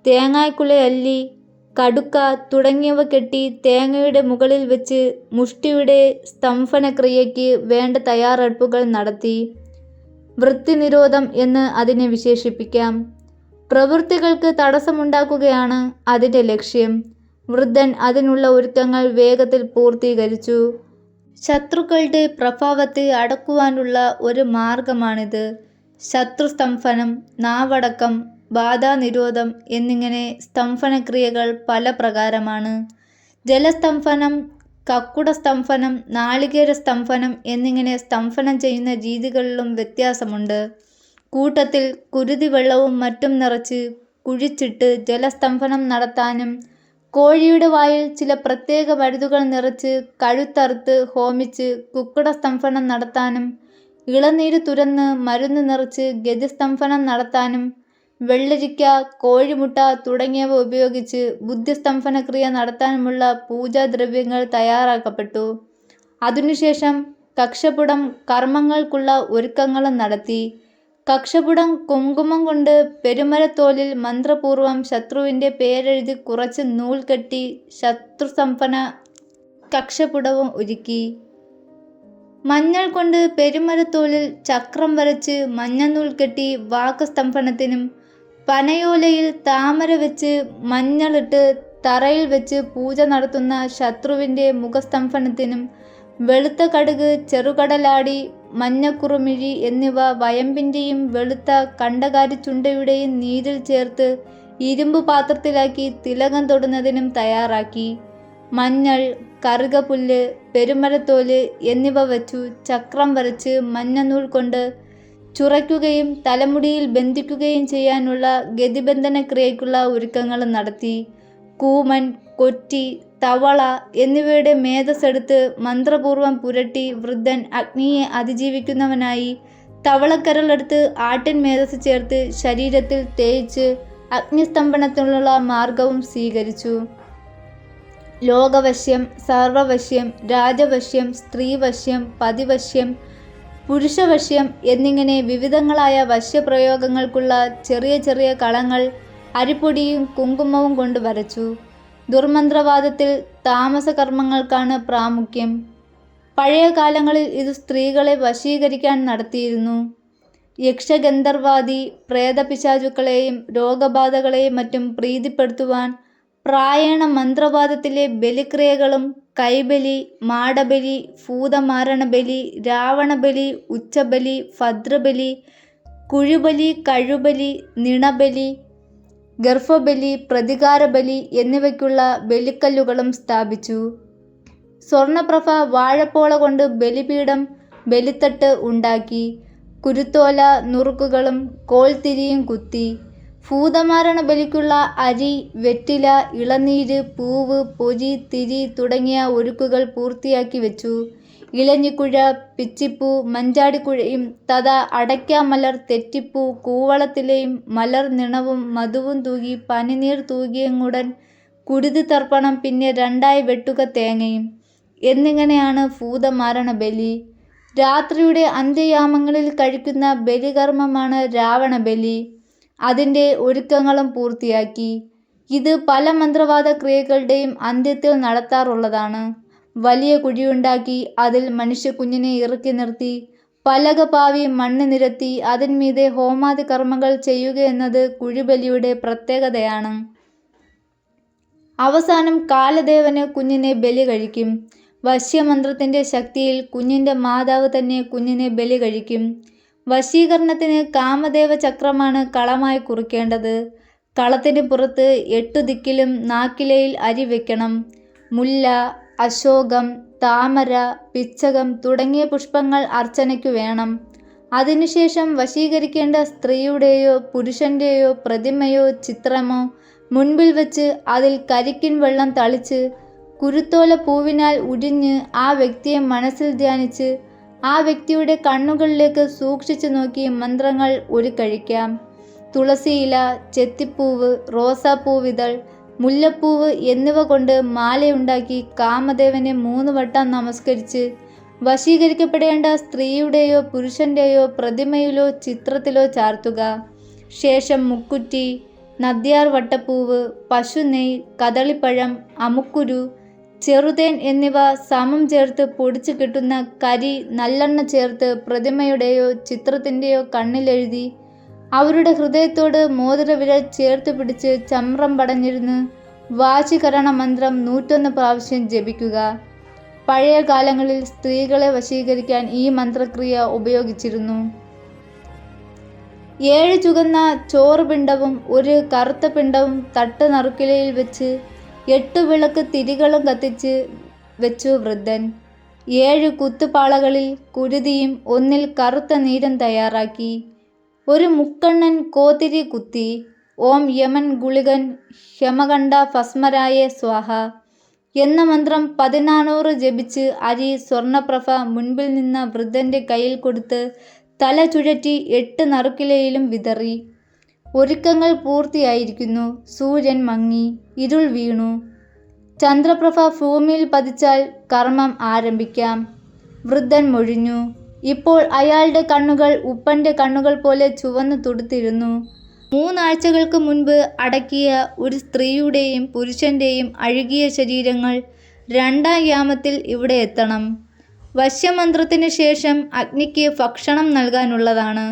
തേങ്ങായ്ക്കുലയല്ലി, കടുക്ക തുടങ്ങിയവ കെട്ടി തേങ്ങയുടെ മുകളിൽ വെച്ച് മുഷ്ടിയുടെ സ്തംഭനക്രിയയ്ക്ക് വേണ്ട തയ്യാറെടുപ്പുകൾ നടത്തി. വൃത്തിനിരോധം എന്ന് അതിനെ വിശേഷിപ്പിക്കാം. പ്രവൃത്തികൾക്ക് തടസ്സമുണ്ടാക്കുകയാണ് അതിൻ്റെ ലക്ഷ്യം. വൃദ്ധൻ അതിനുള്ള ഒരുക്കങ്ങൾ വേഗത്തിൽ പൂർത്തീകരിച്ചു. ശത്രുക്കളുടെ പ്രഭാവത്തെ അടക്കുവാനുള്ള ഒരു മാർഗമാണിത്. ശത്രുസ്തംഭനം, നാവടക്കം, ബാധാനിരോധം എന്നിങ്ങനെ സ്തംഭനക്രിയകൾ പല പ്രകാരമാണ്. ജലസ്തംഭനം, കക്കുടസ്തംഭനം, നാളികേരസ്തംഭനം എന്നിങ്ങനെ സ്തംഭനം ചെയ്യുന്ന രീതികളിലും വ്യത്യാസമുണ്ട്. കൂട്ടത്തിൽ കുരുതി വെള്ളവും മറ്റും നിറച്ച് കുഴിച്ചിട്ട് ജലസ്തംഭനം നടത്താനും, കോഴിയുടെ വായിൽ ചില പ്രത്യേക മരുന്നുകൾ നിറച്ച് കഴുത്തറുത്ത് ഹോമിച്ച് കുക്കുടസ്തംഭനം നടത്താനും, ഇളനീര് തുരന്ന് മരുന്ന് നിറച്ച് ഗതിസ്തംഭനം നടത്താനും, വെള്ളരിക്ക, കോഴിമുട്ട തുടങ്ങിയവ ഉപയോഗിച്ച് ബുദ്ധിസ്തംഭനക്രിയ നടത്താനുമുള്ള പൂജാദ്രവ്യങ്ങൾ തയ്യാറാക്കപ്പെട്ടു. അതിനുശേഷം കക്ഷപുടം കർമ്മങ്ങൾക്കുള്ള ഒരുക്കങ്ങളും നടത്തി. കക്ഷപുടം കുങ്കുമം കൊണ്ട് പെരുമരത്തോലിൽ മന്ത്രപൂർവം ശത്രുവിൻ്റെ പേരെഴുതി കുറച്ച് നൂൽ കെട്ടി ശത്രുസ്തംഭന കക്ഷപുടവും ഒരുക്കി. മഞ്ഞൾ കൊണ്ട് പെരുമരത്തോലിൽ ചക്രം വരച്ച് മഞ്ഞനൂൽ കെട്ടി വാക്സ്തംഭനത്തിനും, പനയോലയിൽ താമര വെച്ച് മഞ്ഞളിട്ട് തറയിൽ വെച്ച് പൂജ നടത്തുന്ന ശത്രുവിൻ്റെ മുഖസ്തംഭനത്തിനും, വെളുത്ത കടുക്, ചെറുകടലാടി, മഞ്ഞക്കുറുമിഴി എന്നിവ വയമ്പിൻ്റെയും വെളുത്ത കണ്ടകാരിച്ചുണ്ടയുടെയും നീരിൽ ചേർത്ത് ഇരുമ്പ് പാത്രത്തിലാക്കി തിലകം തൊടുന്നതിനും തയ്യാറാക്കി. മഞ്ഞൾ, കറുകപ്പുല്ല്, പെരുമരത്തോല് എന്നിവ വച്ചു ചക്രം വരച്ച് മഞ്ഞനൂൽ കൊണ്ട് ചുറയ്ക്കുകയും തലമുടിയിൽ ബന്ധിക്കുകയും ചെയ്യാനുള്ള ഗതിബന്ധനക്രിയയ്ക്കുള്ള ഒരുക്കങ്ങളും നടത്തി. കൂമൻ, കൊറ്റി, തവള എന്നിവയുടെ മേധസ്സെടുത്ത് മന്ത്രപൂർവം പുരട്ടി വൃദ്ധൻ അഗ്നിയെ അതിജീവിക്കുന്നവനായി തവളക്കരളെടുത്ത് ആട്ടിൻ മേധസ് ചേർത്ത് ശരീരത്തിൽ തേയിച്ച് അഗ്നിസ്തംഭനത്തിനുള്ള മാർഗവും സ്വീകരിച്ചു. ലോകവശ്യം, സർവവശ്യം, രാജവശ്യം, സ്ത്രീവശ്യം, പതിവശ്യം, പുരുഷവശ്യം എന്നിങ്ങനെ വിവിധങ്ങളായ വശ്യപ്രയോഗങ്ങൾക്കുള്ള ചെറിയ ചെറിയ കളങ്ങൾ അരിപ്പൊടിയും കുങ്കുമവും കൊണ്ട് വരച്ചു. ദുർമന്ത്രവാദത്തിൽ താമസകർമ്മങ്ങൾക്കാണ് പ്രാമുഖ്യം. പഴയ കാലങ്ങളിൽ ഇത് സ്ത്രീകളെ വശീകരിക്കാൻ നടത്തിയിരുന്നു. യക്ഷഗന്ധർവാദി പ്രേതപിശാചുക്കളെയും രോഗബാധകളെയും മറ്റും പ്രീതിപ്പെടുത്തുവാൻ പ്രായേണ മന്ത്രവാദത്തിലെ ബലിക്രിയകളും കൈബലി, മാടബലി, ഭൂതമാരണബലി, രാവണബലി, ഉച്ചബലി, ഭദ്രബലി, കുഴുബലി, കഴുബലി, നിണബലി, ഗർഭബലി, പ്രതികാരബലി എന്നിവയ്ക്കുള്ള ബലിക്കല്ലുകളും സ്ഥാപിച്ചു. സ്വർണപ്രഭ വാഴപ്പോള കൊണ്ട് ബലിപീഠം, ബലിത്തട്ട് ഉണ്ടാക്കി. കുരുത്തോല നുറുക്കുകളും കോൽത്തിരിയും കുത്തി. ഭൂതമാരണ ബലിക്കുള്ള അരി, വെറ്റില, ഇളനീര്, പൂവ്, പൊരി, തിരി തുടങ്ങിയ ഒരുക്കുകൾ പൂർത്തിയാക്കി വെച്ചു. ഇലഞ്ഞിക്കുഴ, പിച്ചിപ്പൂ, മഞ്ചാടിക്കുഴയും തഥാ അടയ്ക്കാമലർ, തെറ്റിപ്പൂ, കൂവളത്തിലയും മലർ നിണവും മധുവും തൂകി പനിനീർ തൂകിയങ്ങുടൻ കുരുതി തർപ്പണം, പിന്നെ രണ്ടായി വെട്ടുക തേങ്ങയും എന്നിങ്ങനെയാണ് ഭൂതമാരണ ബലി. രാത്രിയുടെ അന്ത്യയാമങ്ങളിൽ കഴിക്കുന്ന ബലികർമ്മമാണ് രാവണബലി. അതിൻ്റെ ഒരുക്കങ്ങളും പൂർത്തിയാക്കി. ഇത് പല മന്ത്രവാദ ക്രിയകളുടെയും അന്ത്യത്തിൽ നടത്താറുള്ളതാണ്. വലിയ കുഴിയുണ്ടാക്കി അതിൽ മനുഷ്യക്കുഞ്ഞിനെ ഇറക്കി നിർത്തി പലക പാവി മണ്ണ് നിരത്തി അതിന്മീതെ ഹോമാദി കർമ്മങ്ങൾ ചെയ്യുകയെന്നത് കുഴിബലിയുടെ പ്രത്യേകതയാണ്. അവസാനം കാലദേവന് കുഞ്ഞിനെ ബലി കഴിക്കും. വശ്യമന്ത്രത്തിൻ്റെ ശക്തിയിൽ കുഞ്ഞിൻ്റെ മാതാവ് തന്നെ കുഞ്ഞിനെ ബലി കഴിക്കും. വശീകരണത്തിന് കാമദേവ ചക്രമാണ് കളമായി കുറിക്കേണ്ടത്. കളത്തിന് പുറത്ത് 8 ദിക്കിലും നാക്കിലയിൽ അരി വയ്ക്കണം. മുല്ല, അശോകം, താമര, പിച്ചകം തുടങ്ങിയ പുഷ്പങ്ങൾ അർച്ചനയ്ക്കു വേണം. അതിനുശേഷം വശീകരിക്കേണ്ട സ്ത്രീയുടെയോ പുരുഷൻ്റെയോ പ്രതിമയോ ചിത്രമോ മുൻപിൽ വച്ച് അതിൽ കരിക്കിൻ വെള്ളം തളിച്ച് കുരുത്തോല പൂവിനാൽ ഉരിഞ്ഞ് ആ വ്യക്തിയെ മനസ്സിൽ ധ്യാനിച്ച് ആ വ്യക്തിയുടെ കണ്ണുകളിലേക്ക് സൂക്ഷിച്ചു നോക്കി മന്ത്രങ്ങൾ ഉരുക്കഴിക്കാം. തുളസിയില, ചെത്തിപ്പൂവ്, റോസാപ്പൂവിതൾ, മുല്ലപ്പൂവ് എന്നിവ കൊണ്ട് മാലയുണ്ടാക്കി കാമദേവനെ 3 വട്ടം നമസ്കരിച്ച് വശീകരിക്കപ്പെടേണ്ട സ്ത്രീയുടെയോ പുരുഷൻ്റെയോ പ്രതിമയിലോ ചിത്രത്തിലോ ചാർത്തുക. ശേഷം മുക്കുറ്റി, നദ്യാർ വട്ടപ്പൂവ്, പശുനെയ്, കദളിപ്പഴം, അമുക്കുരു, ചെറുതേൻ എന്നിവ സമം ചേർത്ത് പൊടിച്ചു കിട്ടുന്ന കരി നല്ലെണ്ണ ചേർത്ത് പ്രതിമയുടെയോ ചിത്രത്തിൻ്റെയോ കണ്ണിലെഴുതി അവരുടെ ഹൃദയത്തോട് മോതിരവിരൽ ചേർത്ത് പിടിച്ച് ചമ്രം പടഞ്ഞിരുന്ന് വാചീകരണ മന്ത്രം 101 പ്രാവശ്യം ജപിക്കുക. പഴയ കാലങ്ങളിൽ സ്ത്രീകളെ വശീകരിക്കാൻ ഈ മന്ത്രക്രിയ ഉപയോഗിച്ചിരുന്നു. 7 ചുവന്ന ചോറുപിണ്ടവും ഒരു കറുത്ത പിണ്ടവും തട്ട് നറുക്കിലയിൽ വെച്ച് 8 വിളക്ക് തിരികളും കത്തിച്ച് വെച്ചു വൃദ്ധൻ. 7 കുത്തുപാളകളിൽ കുരുതിയും 1 കറുത്ത നീരും തയ്യാറാക്കി. ഒരു മുക്കണ്ണൻ കോത്തിരി കുത്തി. ഓം യമൻ ഗുളികൻ ഹ്യമകണ്ഠ ഭസ്മരായ സ്വാഹ എന്ന മന്ത്രം 1400 ജപിച്ച് അരി സ്വർണപ്രഭ മുൻപിൽ നിന്ന വൃദ്ധന്റെ കയ്യിൽ കൊടുത്ത് തല ചുഴറ്റി 8 നറുക്കിലയിലും വിതറി. ഒരുക്കങ്ങൾ പൂർത്തിയായിരിക്കുന്നു. സൂര്യൻ മങ്ങി, ഇരുൾ വീണു. ചന്ദ്രപ്രഭ ഭൂമിയിൽ പതിച്ചാൽ കർമ്മം ആരംഭിക്കാം. വൃദ്ധൻ മൊഴിഞ്ഞു. ഇപ്പോൾ അയാളുടെ കണ്ണുകൾ ഉപ്പന്റെ കണ്ണുകൾ പോലെ ചുവന്നു തുടുത്തിരുന്നു. 3 ആഴ്ചകൾക്ക് മുൻപ് അടക്കിയ ഒരു സ്ത്രീയുടെയും പുരുഷന്റെയും അഴുകിയ ശരീരങ്ങൾ 2-ാം യാമത്തിൽ ഇവിടെ എത്തണം. വശ്യമന്ത്രത്തിന് ശേഷം അഗ്നിക്ക് ഭക്ഷണം നൽകാനുള്ളതാണ്.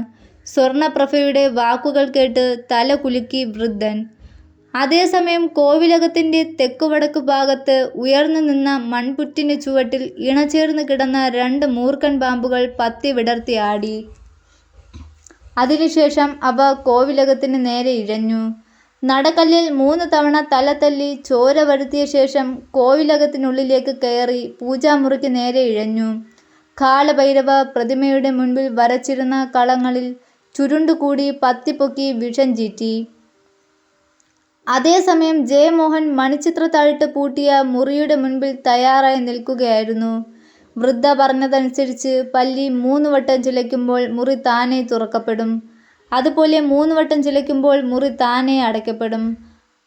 സ്വർണപ്രഭയുടെ വാക്കുകൾ കേട്ട് തല കുലുക്കി വൃദ്ധൻ. അതേസമയം കോവിലകത്തിന്റെ തെക്കുവടക്ക് ഭാഗത്ത് ഉയർന്നു നിന്ന മൺപുറ്റിന് ചുവട്ടിൽ ഇണചേർന്ന് കിടന്ന 2 മൂർഖൻ പാമ്പുകൾ പത്തി വിടർത്തി ആടി. അതിനുശേഷം അവ കോവിലകത്തിന് നേരെ ഇഴഞ്ഞു. നടക്കല്ലിൽ 3 തവണ തല തല്ലി ചോര വരുത്തിയ ശേഷം കോവിലകത്തിനുള്ളിലേക്ക് കയറി പൂജാമുറിക്ക് നേരെ ഇഴഞ്ഞു. കാലഭൈരവ പ്രതിമയുടെ മുൻപിൽ വരച്ചിരുന്ന കളങ്ങളിൽ ചുരുണ്ടുകൂടി പത്തിപ്പൊക്കി വിഷം ചീറ്റി. അതേസമയം ജയമോഹൻ മണിച്ചിത്രത്താഴിട്ട് പൂട്ടിയ മുറിയുടെ മുൻപിൽ തയ്യാറായി നിൽക്കുകയായിരുന്നു. വൃദ്ധ പറഞ്ഞതനുസരിച്ച് പല്ലി 3 വട്ടം ചിലയ്ക്കുമ്പോൾ മുറി താനെ തുറക്കപ്പെടും. അതുപോലെ 3 വട്ടം ചിലയ്ക്കുമ്പോൾ മുറി താനെ അടയ്ക്കപ്പെടും.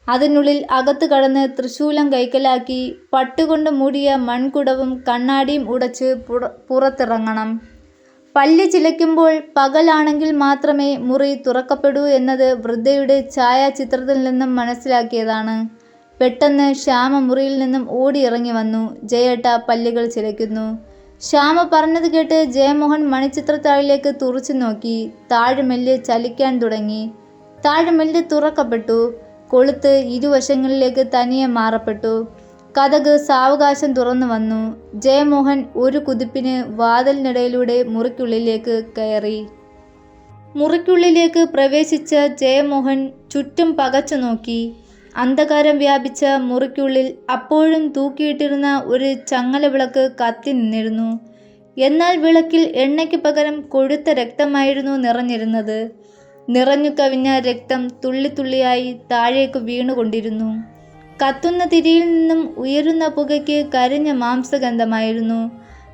അതിനുള്ളിൽ അകത്ത് കടന്ന് തൃശൂലം കൈക്കലാക്കി പട്ടുകൊണ്ട് മൂടിയ മൺകുടവും കണ്ണാടിയും ഉടച്ച് പുറത്തിറങ്ങണം. പല്ലി ചിലയ്ക്കുമ്പോൾ പകലാണെങ്കിൽ മാത്രമേ മുറി തുറക്കപ്പെടൂ എന്നത് വൃദ്ധയുടെ ഛായാചിത്രത്തിൽ നിന്നും മനസ്സിലാക്കിയതാണ്. പെട്ടെന്ന് ശ്യാമ മുറിയിൽ നിന്നും ഓടിയിറങ്ങി വന്നു. ജയേട്ട, പല്ലികൾ ചിലയ്ക്കുന്നു. ശ്യാമ പറഞ്ഞത് കേട്ട് ജയമോഹൻ മണിച്ചിത്രത്താഴിലേക്ക് തുറച്ചു നോക്കി. താഴ് മെല്ലെ ചലിക്കാൻ തുടങ്ങി. താഴ് മെല്ലെ തുറക്കപ്പെട്ടു. കൊളുത്ത് ഇരുവശങ്ങളിലേക്ക് തനിയെ മാറപ്പെട്ടു. കതക് സാവകാശം തുറന്നു വന്നു. ജയമോഹൻ ഒരു കുതിപ്പിന് വാതിലിനിടയിലൂടെ മുറിക്കുള്ളിലേക്ക് കയറി. മുറിക്കുള്ളിലേക്ക് പ്രവേശിച്ച ജയമോഹൻ ചുറ്റും പകച്ചു നോക്കി. അന്ധകാരം വ്യാപിച്ച മുറിക്കുള്ളിൽ അപ്പോഴും തൂക്കിയിട്ടിരുന്ന ഒരു ചങ്ങല വിളക്ക് കത്തി നിന്നിരുന്നു. എന്നാൽ വിളക്കിൽ എണ്ണയ്ക്ക് പകരം കൊഴുത്ത രക്തമായിരുന്നു നിറഞ്ഞിരുന്നത്. നിറഞ്ഞു കവിഞ്ഞ രക്തം തുള്ളിത്തുള്ളിയായി താഴേക്ക് വീണുകൊണ്ടിരുന്നു. കത്തുന്ന തിരിയിൽ നിന്നും ഉയരുന്ന പുകയ്ക്ക് കരിഞ്ഞ മാംസഗന്ധമായിരുന്നു.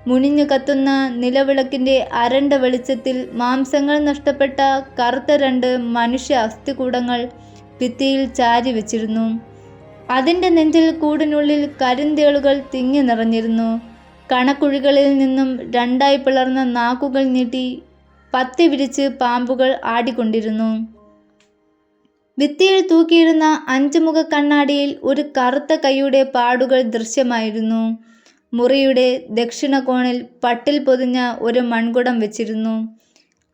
മുനിഞ്ഞു കത്തുന്ന നിലവിളക്കിന്റെ അരണ്ട വെളിച്ചത്തിൽ മാംസങ്ങൾ നഷ്ടപ്പെട്ട കറുത്ത 2 മനുഷ്യ അസ്ഥികൂടങ്ങൾ ഭിത്തിയിൽ ചാരി വെച്ചിരുന്നു. അതിൻ്റെ നെഞ്ചിൽ കൂടിനുള്ളിൽ കരിന്തേളുകൾ തിങ്ങി നിറഞ്ഞിരുന്നു. കണക്കുഴികളിൽ നിന്നും 2ആയി പിളർന്ന നാക്കുകൾ നീട്ടി പത്തി വിരിച്ച് പാമ്പുകൾ ആടിക്കൊണ്ടിരുന്നു. ഭിത്തിയിൽ തൂക്കിയിരുന്ന 5 മുഖ കണ്ണാടിയിൽ ഒരു കറുത്ത കൈയുടെ പാടുകൾ ദൃശ്യമായിരുന്നു. മുറിയുടെ ദക്ഷിണ കോണിൽ പട്ടിൽ പൊതിഞ്ഞ ഒരു മൺകുടം വെച്ചിരുന്നു.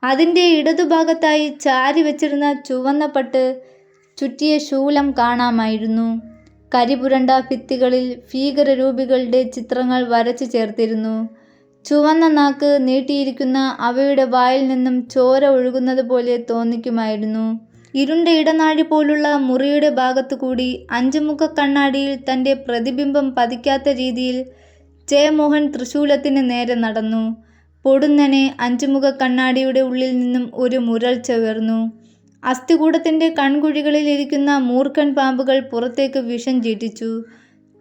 അതിൻ്റെ ഇടതുഭാഗത്തായി ചാരി വെച്ചിരുന്ന ചുവന്ന പട്ട് ചുറ്റിയ ശൂലം കാണാമായിരുന്നു. കരിപുരണ്ട ഭിത്തികളിൽ ഭീകരരൂപികളുടെ ചിത്രങ്ങൾ വരച്ചു ചേർത്തിരുന്നു. ചുവന്ന നാക്ക് നീട്ടിയിരിക്കുന്ന അവയുടെ വായിൽ നിന്നും ചോര ഒഴുകുന്നത് പോലെ തോന്നിക്കുമായിരുന്നു. ഇരുണ്ട ഇടനാഴി പോലുള്ള മുറിയുടെ ഭാഗത്തുകൂടി 5 മുഖ കണ്ണാടിയിൽ തൻ്റെ പ്രതിബിംബം പതിക്കാത്ത രീതിയിൽ ജയമോഹൻ തൃശൂലത്തിന് നേരെ നടന്നു. പൊടുന്നനെ 5 മുഖ കണ്ണാടിയുടെ ഉള്ളിൽ നിന്നും ഒരു മുരൾച്ച ഉയർന്നു. അസ്ഥികൂടത്തിൻ്റെ കൺകുഴികളിൽ ഇരിക്കുന്ന മൂർഖൻ പാമ്പുകൾ പുറത്തേക്ക് വിഷം ചീറ്റിച്ചു.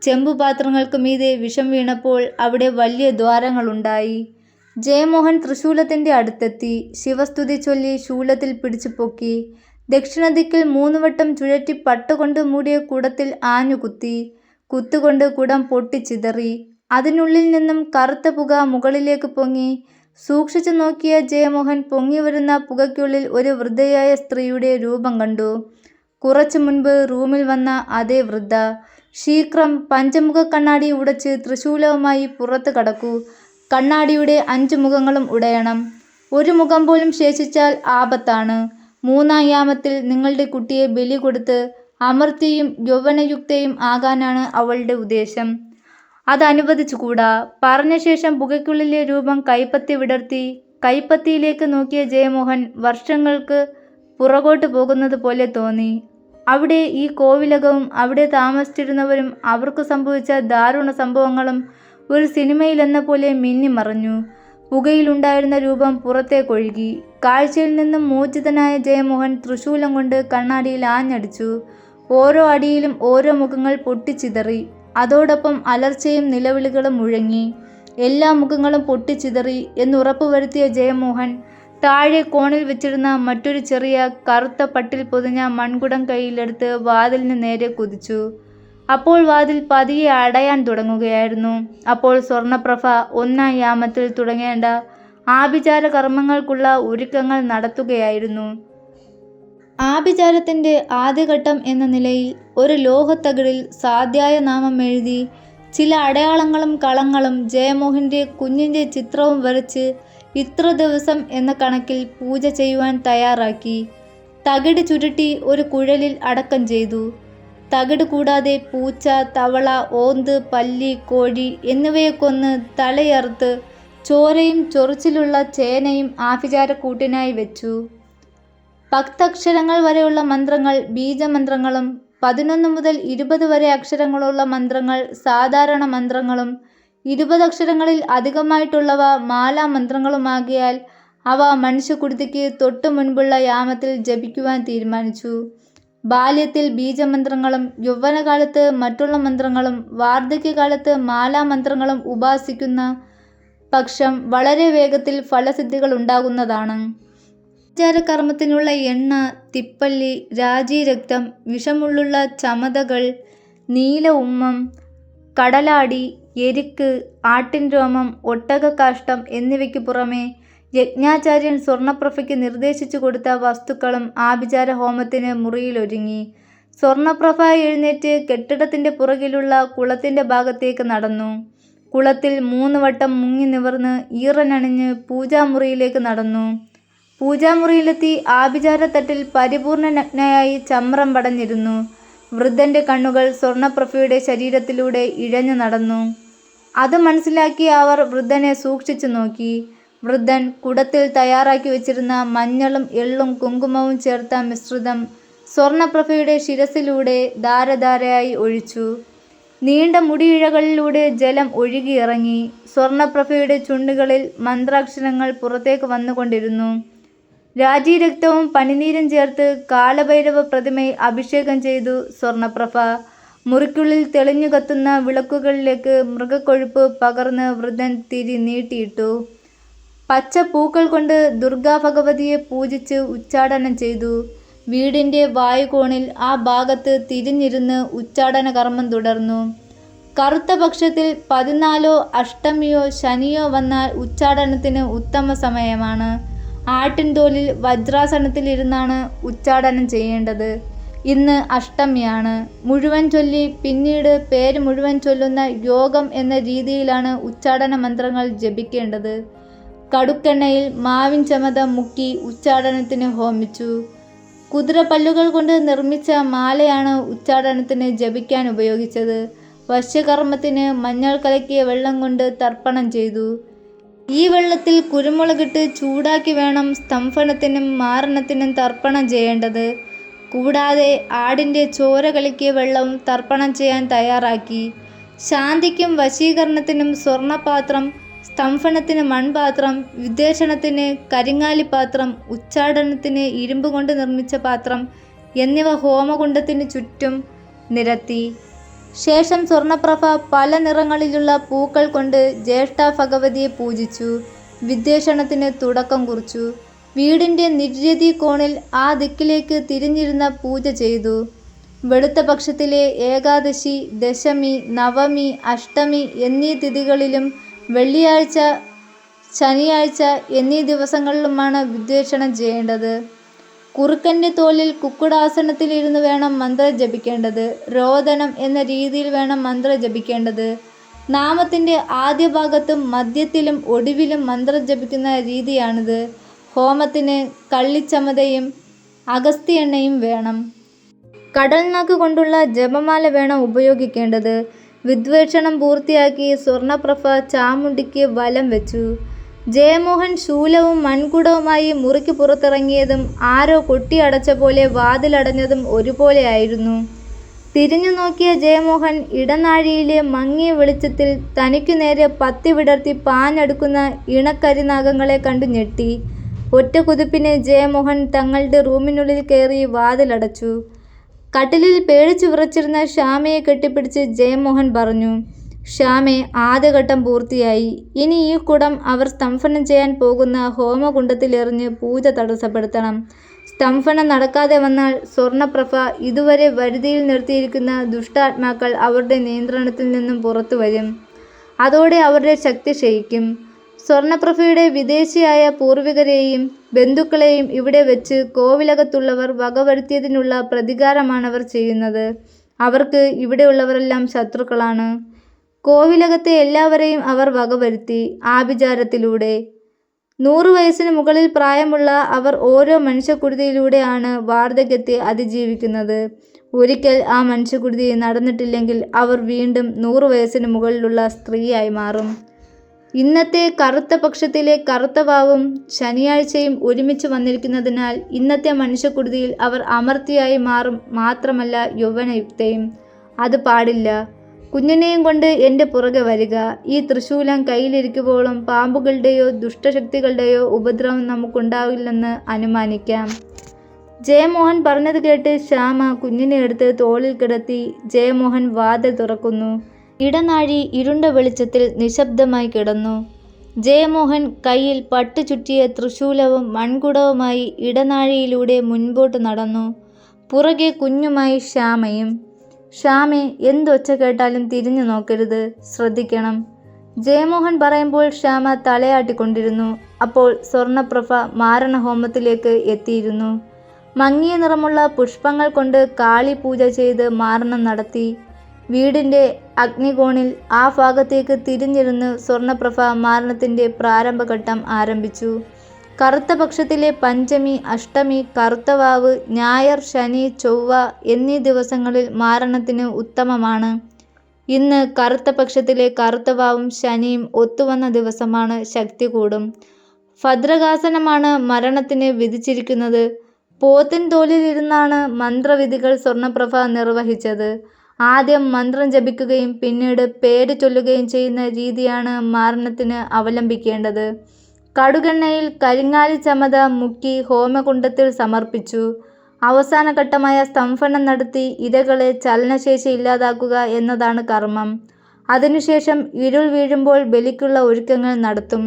ചെമ്പുപാത്രങ്ങൾക്ക് മീതെ വിഷം വീണപ്പോൾ അവിടെ വലിയ ദ്വാരങ്ങളുണ്ടായി. ജയമോഹൻ തൃശൂലത്തിൻ്റെ അടുത്തെത്തി. ശിവസ്തുതി ചൊല്ലി ശൂലത്തിൽ പിടിച്ചു പൊക്കി. ദക്ഷിണദിക്കിൽ 3 വട്ടം ചുഴറ്റി പട്ടുകൊണ്ട് മൂടിയ കുടത്തിൽ ആഞ്ഞു കുത്തി. കുത്തുകൊണ്ട് കുടം പൊട്ടിച്ചിതറി. അതിനുള്ളിൽ നിന്നും കറുത്ത പുക മുകളിലേക്ക് പൊങ്ങി. സൂക്ഷിച്ചു നോക്കിയ ജയമോഹൻ പൊങ്ങിവരുന്ന പുകയ്ക്കുള്ളിൽ ഒരു വൃദ്ധയായ സ്ത്രീയുടെ രൂപം കണ്ടു. കുറച്ചു മുൻപ് റൂമിൽ വന്ന അതേ വൃദ്ധ. ശീഘ്രം പഞ്ചമുഖ കണ്ണാടി ഉടച്ച് തൃശൂലവുമായി പുറത്ത് കടക്കൂ. കണ്ണാടിയുടെ 5 മുഖങ്ങളും ഉടയണം. ഒരു മുഖം പോലും ശേഷിച്ചാൽ ആപത്താണ്. 3-ാം യാമത്തിൽ നിങ്ങളുടെ കുട്ടിയെ ബലി കൊടുത്ത് അമർത്തിയും യൗവനയുക്തയും ആകാനാണ് അവളുടെ ഉദ്ദേശം. അതനുവദിച്ചുകൂടാ. പറഞ്ഞ ശേഷം പുകയ്ക്കുള്ളിലെ രൂപം കൈപ്പത്തി വിടർത്തി. കൈപ്പത്തിയിലേക്ക് നോക്കിയ ജയമോഹൻ വർഷങ്ങൾക്ക് പുറകോട്ട് പോകുന്നത് പോലെ തോന്നി. അവിടെ ഈ കോവിലകവും അവിടെ താമസിച്ചിരുന്നവരും അവർക്ക് സംഭവിച്ച ദാരുണ സംഭവങ്ങളും ഒരു സിനിമയിലെന്ന പോലെ മിന്നിമറഞ്ഞു. പുകയിലുണ്ടായിരുന്ന രൂപം പുറത്തേക്കൊഴുകി. കാഴ്ചയിൽ നിന്നും മോചിതനായ ജയമോഹൻ തൃശൂലം കൊണ്ട് കണ്ണാടിയിൽ ആഞ്ഞടിച്ചു. ഓരോ അടിയിലും ഓരോ മുഖങ്ങൾ പൊട്ടിച്ചിതറി. അതോടൊപ്പം അലർച്ചയും നിലവിളികളും മുഴങ്ങി. എല്ലാ മുഖങ്ങളും പൊട്ടിച്ചിതറി എന്നുറപ്പുവരുത്തിയ ജയമോഹൻ താഴെ കോണിൽ വെച്ചിരുന്ന മറ്റൊരു ചെറിയ കറുത്ത പട്ടിൽ പൊതിഞ്ഞ മൺകുടം കയ്യിലെടുത്ത് വാതിലിന് നേരെ കുതിച്ചു. അപ്പോൾ വാതിൽ പതിയെ അടയാൻ തുടങ്ങുകയായിരുന്നു. അപ്പോൾ സ്വർണപ്രഭ ഒന്നാം യാമത്തിൽ തുടങ്ങേണ്ട ആഭിചാര കർമ്മങ്ങൾക്കുള്ള ഒരുക്കങ്ങൾ നടത്തുകയായിരുന്നു. ആഭിചാരത്തിൻ്റെ ആദ്യഘട്ടം എന്ന നിലയിൽ ഒരു ലോഹത്തകിടിൽ സാധ്യായ നാമം എഴുതി ചില അടയാളങ്ങളും കളങ്ങളും ജയമോഹൻ്റെ കുഞ്ഞിൻ്റെ ചിത്രവും വരച്ച് ഇത്ര ദിവസം എന്ന കണക്കിൽ പൂജ ചെയ്യുവാൻ തയ്യാറാക്കി. തകിട് ചുരുട്ടി ഒരു കുഴലിൽ അടക്കം ചെയ്തു. തകിട് കൂടാതെ പൂച്ച, തവള, ഓന്ത്, പല്ലി, കോഴി എന്നിവയെ കൊന്ന് തലയറുത്ത് ചോരയും ചൊറിച്ചിലുള്ള ചേനയും ആഭിചാരക്കൂട്ടിനായി വെച്ചു. 10 അക്ഷരങ്ങൾ വരെയുള്ള മന്ത്രങ്ങൾ ബീജമന്ത്രങ്ങളും 11 മുതൽ 20 വരെ അക്ഷരങ്ങളുള്ള മന്ത്രങ്ങൾ സാധാരണ മന്ത്രങ്ങളും 20 അക്ഷരങ്ങളിൽ അധികമായിട്ടുള്ളവ മാലാമന്ത്രങ്ങളുമാകിയാൽ അവ മനുഷ്യക്കുടുത്തിക്ക് തൊട്ടു മുൻപുള്ള യാമത്തിൽ ജപിക്കുവാൻ തീരുമാനിച്ചു. ബാല്യത്തിൽ ബീജമന്ത്രങ്ങളും യൗവനകാലത്ത് മറ്റുള്ള മന്ത്രങ്ങളും വാർദ്ധക്യകാലത്ത് മാലാമന്ത്രങ്ങളും ഉപാസിക്കുന്ന പക്ഷം വളരെ വേഗത്തിൽ ഫലസിദ്ധികൾ ഉണ്ടാകുന്നതാണ്. ആചാരകർമ്മത്തിനുള്ള എണ്ണ, തിപ്പല്ലി, രാജീരക്തം, വിഷമുള്ളുള്ള ചമതകൾ, നീല ഉമ്മം, കടലാടി, എരിക്ക്, ആട്ടിൻ രോമം, ഒട്ടകക്കാഷ്ടം എന്നിവയ്ക്ക് പുറമെ യജ്ഞാചാര്യൻ സ്വർണപ്രഭയ്ക്ക് നിർദ്ദേശിച്ചു കൊടുത്ത വസ്തുക്കളും ആഭിചാര ഹോമത്തിന് മുറിയിലൊരുങ്ങി. സ്വർണപ്രഭ എഴുന്നേറ്റ് കെട്ടിടത്തിൻ്റെ പുറകിലുള്ള കുളത്തിൻ്റെ ഭാഗത്തേക്ക് നടന്നു. കുളത്തിൽ 3 വട്ടം മുങ്ങി നിവർന്ന് ഈറനണിഞ്ഞ് പൂജാമുറിയിലേക്ക് നടന്നു. പൂജാമുറിയിലെത്തി ആഭിചാരത്തട്ടിൽ പരിപൂർണ നഗ്നയായി ചമ്രം പടഞ്ഞിരുന്നു. വൃദ്ധൻ്റെ കണ്ണുകൾ സ്വർണപ്രഭയുടെ ശരീരത്തിലൂടെ ഇഴഞ്ഞു നടന്നു. അത് മനസ്സിലാക്കിയ അവർ വൃദ്ധനെ സൂക്ഷിച്ചു നോക്കി. വൃദ്ധൻ കുടത്തിൽ തയ്യാറാക്കി വെച്ചിരുന്ന മഞ്ഞളും എള്ളും കുങ്കുമവും ചേർത്ത മിശ്രിതം സ്വർണപ്രഭയുടെ ശിരസിലൂടെ ധാരധാരയായി ഒഴിച്ചു. നീണ്ട മുടിയിഴകളിലൂടെ ജലം ഒഴുകിയിറങ്ങി. സ്വർണപ്രഭയുടെ ചുണ്ടുകളിൽ മന്ത്രാക്ഷരങ്ങൾ പുറത്തേക്ക് വന്നുകൊണ്ടിരുന്നു. രാജീരക്തവും പനിനീരും ചേർത്ത് കാലഭൈരവ പ്രതിമയെ അഭിഷേകം ചെയ്തു സ്വർണപ്രഭ. മുറിക്കുള്ളിൽ തെളിഞ്ഞു കത്തുന്ന വിളക്കുകളിലേക്ക് മൃഗക്കൊഴുപ്പ് പകർന്ന് വൃദ്ധൻ തിരി നീട്ടിയിട്ടു. പച്ച പൂക്കൾ കൊണ്ട് ദുർഗാഭഗവതിയെ പൂജിച്ച് ഉച്ചാടനം ചെയ്തു. വീടിൻ്റെ വായുകോണിൽ ആ ഭാഗത്ത് തിരിഞ്ഞിരുന്ന് ഉച്ചാടന കർമ്മം തുടർന്നു. കറുത്ത പക്ഷത്തിൽ 14 അഷ്ടമിയോ ശനിയോ വന്നാൽ ഉച്ചാടനത്തിന് ഉത്തമ സമയമാണ്. ആട്ടിൻതോലിൽ വജ്രാസനത്തിലിരുന്നാണ് ഉച്ചാടനം ചെയ്യേണ്ടത്. ഇന്ന് അഷ്ടമിയാണ്. മുഴുവൻ ചൊല്ലി പിന്നീട് പേര് മുഴുവൻ ചൊല്ലുന്ന യോഗം എന്ന രീതിയിലാണ് ഉച്ചാടന മന്ത്രങ്ങൾ ജപിക്കേണ്ടത്. കടുക്കെണ്ണയിൽ മാവിൻ ചമത മുക്കി ഉച്ചാടനത്തിന് ഹോമിച്ചു. കുതിരപ്പല്ലുകൾ കൊണ്ട് നിർമ്മിച്ച മാലയാണ് ഉച്ചാടനത്തിന് ജപിക്കാൻ ഉപയോഗിച്ചത്. വശ്യകർമ്മത്തിന് മഞ്ഞൾ കലക്കിയ വെള്ളം കൊണ്ട് തർപ്പണം ചെയ്തു. ഈ വെള്ളത്തിൽ കുരുമുളകിട്ട് ചൂടാക്കി വേണം സ്തംഭനത്തിനും മാരണത്തിനും തർപ്പണം ചെയ്യേണ്ടത്. കൂടാതെ ആടിൻ്റെ ചോര കലക്കിയ വെള്ളവും തർപ്പണം ചെയ്യാൻ തയ്യാറാക്കി. ശാന്തിക്കും വശീകരണത്തിനും സ്വർണപാത്രം, സ്തംഭനത്തിന് മൺപാത്രം, വിദ്വേഷണത്തിന് കരിങ്ങാലിപ്പാത്രം, ഉച്ചാടനത്തിന് ഇരുമ്പ് കൊണ്ട് നിർമ്മിച്ച പാത്രം എന്നിവ ഹോമകുണ്ഡത്തിന് ചുറ്റും നിരത്തി. ശേഷം സ്വർണപ്രഭ പല നിറങ്ങളിലുള്ള പൂക്കൾ കൊണ്ട് ജ്യേഷ്ഠ ഭഗവതിയെ പൂജിച്ചു. വിദ്വേഷണത്തിന് തുടക്കം കുറിച്ചു. വീടിൻ്റെ നിര്യതി കോണിൽ ആ ദിക്കിലേക്ക് തിരിഞ്ഞിരുന്ന പൂജ ചെയ്തു. വെളുത്ത പക്ഷത്തിലെ ഏകാദശി, ദശമി, നവമി, അഷ്ടമി എന്നീ തിഥികളിലും വെള്ളിയാഴ്ച, ശനിയാഴ്ച എന്നീ ദിവസങ്ങളിലുമാണ് വിദ്വേഷണം ചെയ്യേണ്ടത്. കുറുക്കൻ്റെ തോലിൽ കുക്കുടാസനത്തിലിരുന്ന് വേണം മന്ത്രം ജപിക്കേണ്ടത്. രോദനം എന്ന രീതിയിൽ വേണം മന്ത്രം ജപിക്കേണ്ടത്. നാമത്തിൻ്റെ ആദ്യ ഭാഗത്തും മധ്യത്തിലും ഒടുവിലും മന്ത്രം ജപിക്കുന്ന രീതിയാണിത്. ഹോമത്തിന് കള്ളിച്ചമതയും അഗസ്ത്യ എണ്ണയും വേണം. കടൽനാക്ക് കൊണ്ടുള്ള ജപമാല വേണം ഉപയോഗിക്കേണ്ടത്. വിദ്വേഷണം പൂർത്തിയാക്കി സ്വർണപ്രഭ ചാമുണ്ടിക്ക് വലം വെച്ചു. ജയമോഹൻ ശൂലവും മൺകുടവുമായി മുറിക്ക് പുറത്തിറങ്ങിയതും ആരോ കൊട്ടിയടച്ച പോലെ വാതിലടഞ്ഞതും ഒരുപോലെയായിരുന്നു. തിരിഞ്ഞു നോക്കിയ ജയമോഹൻ ഇടനാഴിയിലെ മങ്ങിയ വെളിച്ചത്തിൽ തനിക്കു നേരെ പത്തി വിടർത്തി പാഞ്ഞടുക്കുന്ന ഇണക്കരിനാഗങ്ങളെ കണ്ടു ഞെട്ടി. ഒറ്റ കുതിപ്പിന് ജയമോഹൻ തങ്ങളുടെ റൂമിനുള്ളിൽ കയറി വാതിലടച്ചു. കട്ടിലിൽ പേടിച്ചു വിറച്ചിരുന്ന ശ്യാമയെ കെട്ടിപ്പിടിച്ച് ജയമോഹൻ പറഞ്ഞു, "ശ്യാമേ, ആദ്യഘട്ടം പൂർത്തിയായി. ഇനി ഈ കുടം അവർ സ്തംഭനം ചെയ്യാൻ പോകുന്ന ഹോമകുണ്ഡത്തിലെറിഞ്ഞ് പൂജ തടസ്സപ്പെടുത്തണം. സ്തംഭനം നടക്കാതെ വന്നാൽ സ്വർണപ്രഭ ഇതുവരെ വരുതിയിൽ നിർത്തിയിരിക്കുന്ന ദുഷ്ടാത്മാക്കൾ അവരുടെ നിയന്ത്രണത്തിൽ നിന്നും പുറത്തു വരും. അതോടെ അവരുടെ ശക്തി ക്ഷയിക്കും. സ്വർണപ്രഭയുടെ വിദേശിയായ പൂർവികരെയും ബന്ധുക്കളെയും ഇവിടെ വെച്ച് കോവിലകത്തുള്ളവർ വകവരുത്തിയതിനുള്ള പ്രതികാരമാണവർ ചെയ്യുന്നത്. അവർക്ക് ഇവിടെയുള്ളവരെല്ലാം ശത്രുക്കളാണ്. കോവിലകത്തെ എല്ലാവരെയും അവർ വകവരുത്തി ആഭിചാരത്തിലൂടെ. 100 വയസ്സിന് മുകളിൽ പ്രായമുള്ള അവർ ഓരോ മനുഷ്യക്കുരുതിയിലൂടെ ആണ് വാർദ്ധക്യത്തെ അതിജീവിക്കുന്നത്. ഒരിക്കൽ ആ മനുഷ്യക്കുരുതി നടന്നിട്ടില്ലെങ്കിൽ അവർ വീണ്ടും 100 വയസ്സിന് മുകളിലുള്ള സ്ത്രീയായി മാറും. ഇന്നത്തെ കറുത്ത പക്ഷത്തിലെ കറുത്തവാവും ശനിയാഴ്ചയും ഒരുമിച്ച് വന്നിരിക്കുന്നതിനാൽ ഇന്നത്തെ മനുഷ്യക്കുരുതിയിൽ അവർ അമർത്തിയായി മാറും. മാത്രമല്ല യൗവനയുക്തയും. അത് പാടില്ല. കുഞ്ഞിനെയും കൊണ്ട് എൻ്റെ പുറകെ വരിക. ഈ തൃശൂലം കയ്യിലിരിക്കുവോളം പാമ്പുകളുടെയോ ദുഷ്ടശക്തികളുടെയോ ഉപദ്രവം നമുക്കുണ്ടാവില്ലെന്ന് അനുമാനിക്കാം." ജയമോഹൻ പറഞ്ഞത് കേട്ട് ശ്യാമ കുഞ്ഞിനെ എടുത്ത് തോളിൽ കിടത്തി. ജയമോഹൻ വാതിൽ തുറക്കുന്നു. ഇടനാഴി ഇരുണ്ട വെളിച്ചത്തിൽ നിശബ്ദമായി കിടന്നു. ജയമോഹൻ കയ്യിൽ പട്ട് ചുറ്റിയ തൃശൂലവും മൺകുടവുമായി ഇടനാഴിയിലൂടെ മുൻപോട്ട് നടന്നു. പുറകെ കുഞ്ഞുമായി ശ്യാമയും. "ശ്യാമേ, എന്തൊച്ച കേട്ടാലും തിരിഞ്ഞു നോക്കരുത്. ശ്രദ്ധിക്കണം." ജയമോഹൻ പറയുമ്പോൾ ശ്യാമ തലയാട്ടിക്കൊണ്ടിരുന്നു. അപ്പോൾ സ്വർണപ്രഭ മാരണഹോമത്തിലേക്ക് എത്തിയിരുന്നു. മങ്ങിയ നിറമുള്ള പുഷ്പങ്ങൾ കൊണ്ട് കാളി പൂജ ചെയ്ത് മാരണം നടത്തി. വീടിൻ്റെ അഗ്നികോണിൽ ആ ഭാഗത്തേക്ക് തിരിഞ്ഞിരുന്ന് സ്വർണപ്രഭ മാരണത്തിൻ്റെ പ്രാരംഭഘട്ടം ആരംഭിച്ചു. കറുത്ത പക്ഷത്തിലെ പഞ്ചമി, അഷ്ടമി, കറുത്തവാവ്, ഞായർ, ശനി, ചൊവ്വ എന്നീ ദിവസങ്ങളിൽ മാരണത്തിന് ഉത്തമമാണ്. ഇന്ന് കറുത്ത പക്ഷത്തിലെ കറുത്തവാവും ശനിയും ഒത്തുവന്ന ദിവസമാണ്. ശക്തി കൂടും. ഭദ്രകാസനമാണ് മരണത്തിന് വിധിച്ചിരിക്കുന്നത്. പോത്തിൻ തോലിലിരുന്നാണ് മന്ത്രവിധികൾ സ്വർണപ്രഭ നിർവഹിച്ചത്. ആദ്യം മന്ത്രം ജപിക്കുകയും പിന്നീട് പേര് ചൊല്ലുകയും ചെയ്യുന്ന രീതിയാണ് മാരണത്തിന് അവലംബിക്കേണ്ടത്. കടുകെണ്ണയിൽ കരിങ്ങാലി ചമത മുക്കി ഹോമകുണ്ഡത്തിൽ സമർപ്പിച്ചു. അവസാന ഘട്ടമായ സ്തംഭനം നടത്തി ഇരകളെ ചലനശേഷി ഇല്ലാതാക്കുക എന്നതാണ് കർമ്മം. അതിനുശേഷം ഇരുൾ വീഴുമ്പോൾ ബലിക്കുള്ള ഒരുക്കങ്ങൾ നടത്തും.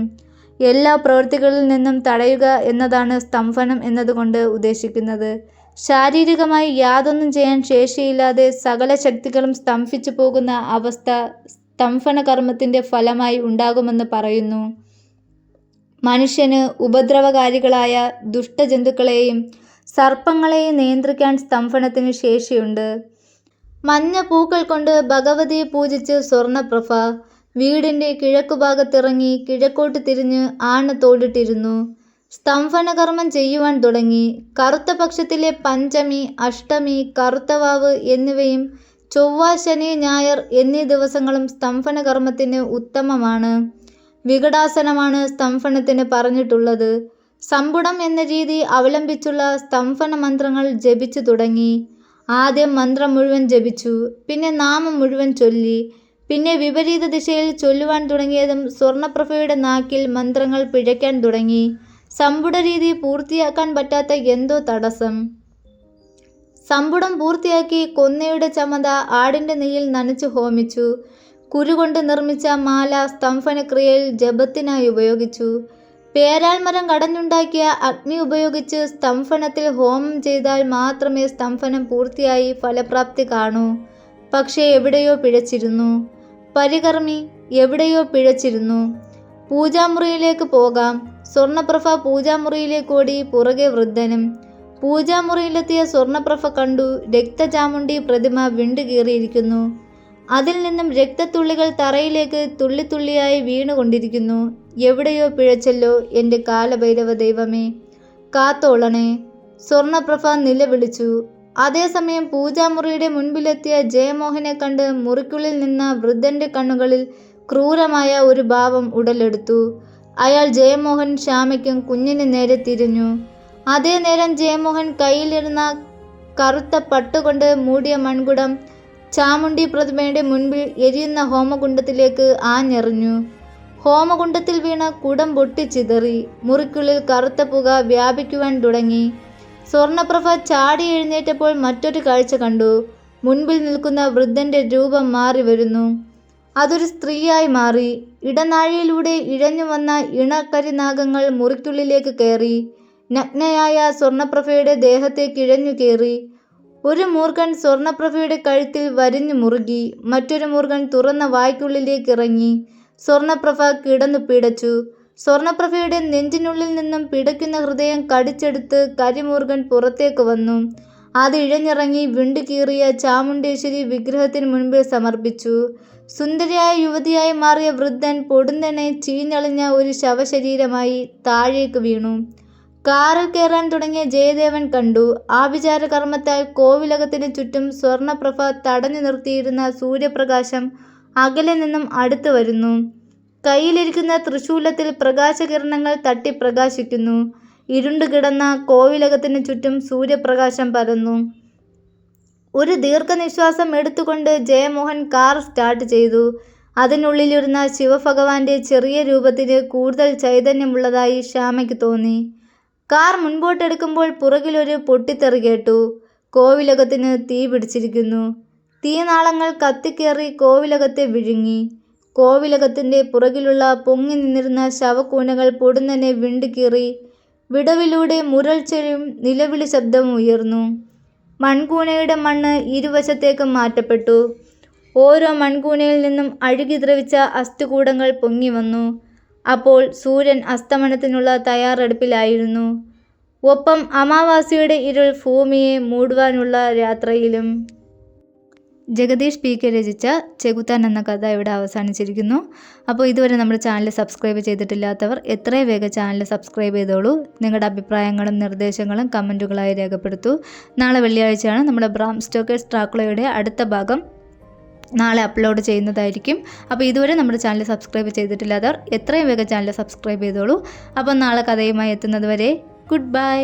എല്ലാ പ്രവൃത്തികളിൽ നിന്നും തടയുക എന്നതാണ് സ്തംഭനം എന്നതുകൊണ്ട് ഉദ്ദേശിക്കുന്നത്. ശാരീരികമായി യാതൊന്നും ചെയ്യാൻ ശേഷിയില്ലാതെ സകല ശക്തികളും സ്തംഭിച്ചു പോകുന്ന അവസ്ഥ സ്തംഭന കർമ്മത്തിൻ്റെ ഫലമായി ഉണ്ടാകുമെന്ന് പറയുന്നു. മനുഷ്യന് ഉപദ്രവകാരികളായ ദുഷ്ടജന്തുക്കളെയും സർപ്പങ്ങളെയും നിയന്ത്രിക്കാൻ സ്തംഭനത്തിന് ശേഷിയുണ്ട്. മഞ്ഞ പൂക്കൾ കൊണ്ട് ഭഗവതിയെ പൂജിച്ച് സ്വർണപ്രഭ വീടിൻ്റെ കിഴക്കുഭാഗത്തിറങ്ങി കിഴക്കോട്ട് തിരിഞ്ഞ് ആണ് തോടിട്ടിരുന്നു. സ്തംഭനകർമ്മം ചെയ്യുവാൻ തുടങ്ങി. കറുത്ത പക്ഷത്തിലെ പഞ്ചമി, അഷ്ടമി, കറുത്തവാവ് എന്നിവയും ചൊവ്വ, ശനി, ഞായർ എന്നീ ദിവസങ്ങളും സ്തംഭനകർമ്മത്തിന് ഉത്തമമാണ്. വികടാസനമാണ് സ്തംഭനത്തിന് പറഞ്ഞിട്ടുള്ളത്. സമ്പുടം എന്ന രീതി അവലംബിച്ചുള്ള സ്തംഭന മന്ത്രങ്ങൾ ജപിച്ചു തുടങ്ങി. ആദ്യം മന്ത്രം മുഴുവൻ ജപിച്ചു. പിന്നെ നാമം മുഴുവൻ ചൊല്ലി. പിന്നെ വിപരീത ദിശയിൽ ചൊല്ലുവാൻ തുടങ്ങിയതും സ്വർണപ്രഭയുടെ നാക്കിൽ മന്ത്രങ്ങൾ പിഴയ്ക്കാൻ തുടങ്ങി. സമ്പുട രീതി പൂർത്തിയാക്കാൻ പറ്റാത്ത എന്തോ തടസ്സം. സമ്പുടം പൂർത്തിയാക്കി കൊന്നയുടെ ചമത ആടിൻ്റെ നെയ്യിൽ നനച്ചു ഹോമിച്ചു. കുരുകൊണ്ട് നിർമ്മിച്ച മാല സ്തംഭനക്രിയയിൽ ജപത്തിനായി ഉപയോഗിച്ചു. പേരാൽമരം കടഞ്ഞുണ്ടാക്കിയ അഗ്നി ഉപയോഗിച്ച് സ്തംഭനത്തിൽ ഹോമം ചെയ്താൽ മാത്രമേ സ്തംഭനം പൂർത്തിയായി ഫലപ്രാപ്തി കാണൂ. പക്ഷേ എവിടെയോ പിഴച്ചിരുന്നു. പരികർമ്മി എവിടെയോ പിഴച്ചിരുന്നു. പൂജാമുറിയിലേക്ക് പോകാം. സ്വർണപ്രഭ പൂജാമുറിയിലേക്കോടി. പുറകെ വൃദ്ധനും. പൂജാമുറിയിലെത്തിയ സ്വർണപ്രഭ കണ്ടു രക്തചാമുണ്ഡി പ്രതിമ വിണ്ടുകീറിയിരിക്കുന്നു. അതിൽ നിന്നും രക്തത്തുള്ളികൾ തറയിലേക്ക് തുള്ളിത്തുള്ളിയായി വീണുകൊണ്ടിരിക്കുന്നു. എവിടെയോ പിഴച്ചല്ലോ എൻ്റെ കാലഭൈരവ ദൈവമേ, കാത്തോളണേ. സ്വർണപ്രഭ നിലവിളിച്ചു. അതേസമയം പൂജാമുറിയുടെ മുൻപിലെത്തിയ ജയമോഹനെ കണ്ട് മുറിക്കുള്ളിൽ നിന്ന വൃദ്ധന്റെ കണ്ണുകളിൽ ക്രൂരമായ ഒരു ഭാവം ഉടലെടുത്തു. അയാൾ ജയമോഹൻ ശ്യാമയ്ക്കും കുഞ്ഞിന് നേരെ തിരിഞ്ഞു. അതേ നേരം ജയമോഹൻ കയ്യിലിരുന്ന കറുത്ത പട്ടുകൊണ്ട് മൂടിയ മൺകുടം ചാമുണ്ഡി പ്രതിമയുടെ മുൻപിൽ എരിയുന്ന ഹോമകുണ്ഡത്തിലേക്ക് ആഞ്ഞെറിഞ്ഞു. ഹോമകുണ്ഡത്തിൽ വീണ കുടം പൊട്ടിച്ചിതറി. മുറിക്കുള്ളിൽ കറുത്ത പുക വ്യാപിക്കുവാൻ തുടങ്ങി. സ്വർണപ്രഭ ചാടി എഴുന്നേറ്റപ്പോൾ മറ്റൊരു കാഴ്ച കണ്ടു. മുൻപിൽ നിൽക്കുന്ന വൃദ്ധന്റെ രൂപം മാറി വരുന്നു. അതൊരു സ്ത്രീയായി മാറി. ഇടനാഴിയിലൂടെ ഇഴഞ്ഞു വന്ന ഇണക്കരിനാഗങ്ങൾ മുറിക്കുള്ളിലേക്ക് കയറി. നഗ്നയായ സ്വർണപ്രഭയുടെ ദേഹത്തേക്ക് ഇഴഞ്ഞു കയറി. ഒരു മൂർഖൻ സ്വർണപ്രഭയുടെ കഴുത്തിൽ വരിഞ്ഞു മുറുകി. മറ്റൊരു മൂർഖൻ തുറന്ന വായ്ക്കുള്ളിലേക്ക് ഇറങ്ങി. സ്വർണപ്രഭ കിടന്നു പിടച്ചു. സ്വർണപ്രഭയുടെ നെഞ്ചിനുള്ളിൽ നിന്നും പിടയ്ക്കുന്ന ഹൃദയം കടിച്ചെടുത്ത് കരിമൂർഖൻ പുറത്തേക്ക് വന്നു. അത് ഇഴഞ്ഞിറങ്ങി വിണ്ടുകീറിയ ചാമുണ്ടേശ്വരി വിഗ്രഹത്തിന് മുൻപിൽ സമർപ്പിച്ചു. സുന്ദരിയായ യുവതിയായി മാറിയ വൃദ്ധൻ പൊടുന്നനെ ചീഞ്ഞളിഞ്ഞ ഒരു ശവശരീരമായി താഴേക്ക് വീണു. കാറിൽ കയറാൻ തുടങ്ങിയ ജയദേവൻ കണ്ടു. ആഭിചാര കർമ്മത്താൽ കോവിലകത്തിന് ചുറ്റും സ്വർണപ്രഭ തടഞ്ഞു നിർത്തിയിരുന്ന സൂര്യപ്രകാശം അകലെ നിന്നും അടുത്തു വരുന്നു. കയ്യിലിരിക്കുന്ന തൃശൂലത്തിൽ പ്രകാശകിരണങ്ങൾ തട്ടി പ്രകാശിക്കുന്നു. ഇരുണ്ടുകിടന്ന കോവിലകത്തിന് ചുറ്റും സൂര്യപ്രകാശം പരന്നു. ഒരു ദീർഘനിശ്വാസം എടുത്തുകൊണ്ട് ജയമോഹൻ കാർ സ്റ്റാർട്ട് ചെയ്തു. അതിനുള്ളിലിരുന്ന ശിവഭഗവാന്റെ ചെറിയ രൂപത്തിന് കൂടുതൽ ചൈതന്യമുള്ളതായി ശ്യാമയ്ക്ക് തോന്നി. കാർ മുൻപോട്ടെടുക്കുമ്പോൾ പുറകിലൊരു പൊട്ടിത്തെറി കേട്ടു. കോവിലകത്തിന് തീ പിടിച്ചിരിക്കുന്നു. തീനാളങ്ങൾ കത്തിക്കേറി കോവിലകത്തെ വിഴുങ്ങി. കോവിലകത്തിൻ്റെ പുറകിലുള്ള പൊങ്ങി നിന്നിരുന്ന ശവക്കൂനകൾ പൊടുന്നനെ വിണ്ടുകീറി. വിടവിലൂടെ മുരൾച്ചയും നിലവിളി ശബ്ദവും ഉയർന്നു. മൺകൂനയുടെ മണ്ണ് ഇരുവശത്തേക്ക് മാറ്റപ്പെട്ടു. ഓരോ മൺകൂനയിൽ നിന്നും അഴുകി ദ്രവിച്ച അസ്ഥികൂടങ്ങൾ പൊങ്ങി വന്നു. അപ്പോൾ സൂര്യൻ അസ്തമനത്തിനുള്ള തയ്യാറെടുപ്പിലായിരുന്നു. ഒപ്പം അമാവാസിയുടെ ഇരുൾ ഭൂമിയെ മൂടുവാനുള്ള യാത്രയിലും. ജഗദീഷ് പി കെ രചിച്ച ചെകുത്താൻ എന്ന കഥ ഇവിടെ അവസാനിച്ചിരിക്കുന്നു. അപ്പോൾ ഇതുവരെ നമ്മുടെ ചാനൽ സബ്സ്ക്രൈബ് ചെയ്തിട്ടില്ലാത്തവർ എത്രയും വേഗം ചാനൽ സബ്സ്ക്രൈബ് ചെയ്തോളൂ. നിങ്ങളുടെ അഭിപ്രായങ്ങളും നിർദ്ദേശങ്ങളും കമൻറ്റുകളായി രേഖപ്പെടുത്തൂ. നാളെ വെള്ളിയാഴ്ചയാണ് നമ്മുടെ ബ്രാം സ്റ്റോക്കേഴ്സ് ഡ്രാക്കുളയുടെ അടുത്ത ഭാഗം നാളെ അപ്ലോഡ് ചെയ്യുന്നതായിരിക്കും. അപ്പോൾ ഇതുവരെ നമ്മുടെ ചാനൽ സബ്സ്ക്രൈബ് ചെയ്തിട്ടില്ലാത്തവർ എത്രയും വേഗം ചാനൽ സബ്സ്ക്രൈബ് ചെയ്തോളൂ. അപ്പോൾ നാളെ കഥയുമായി എത്തുന്നത് വരെ ഗുഡ് ബൈ.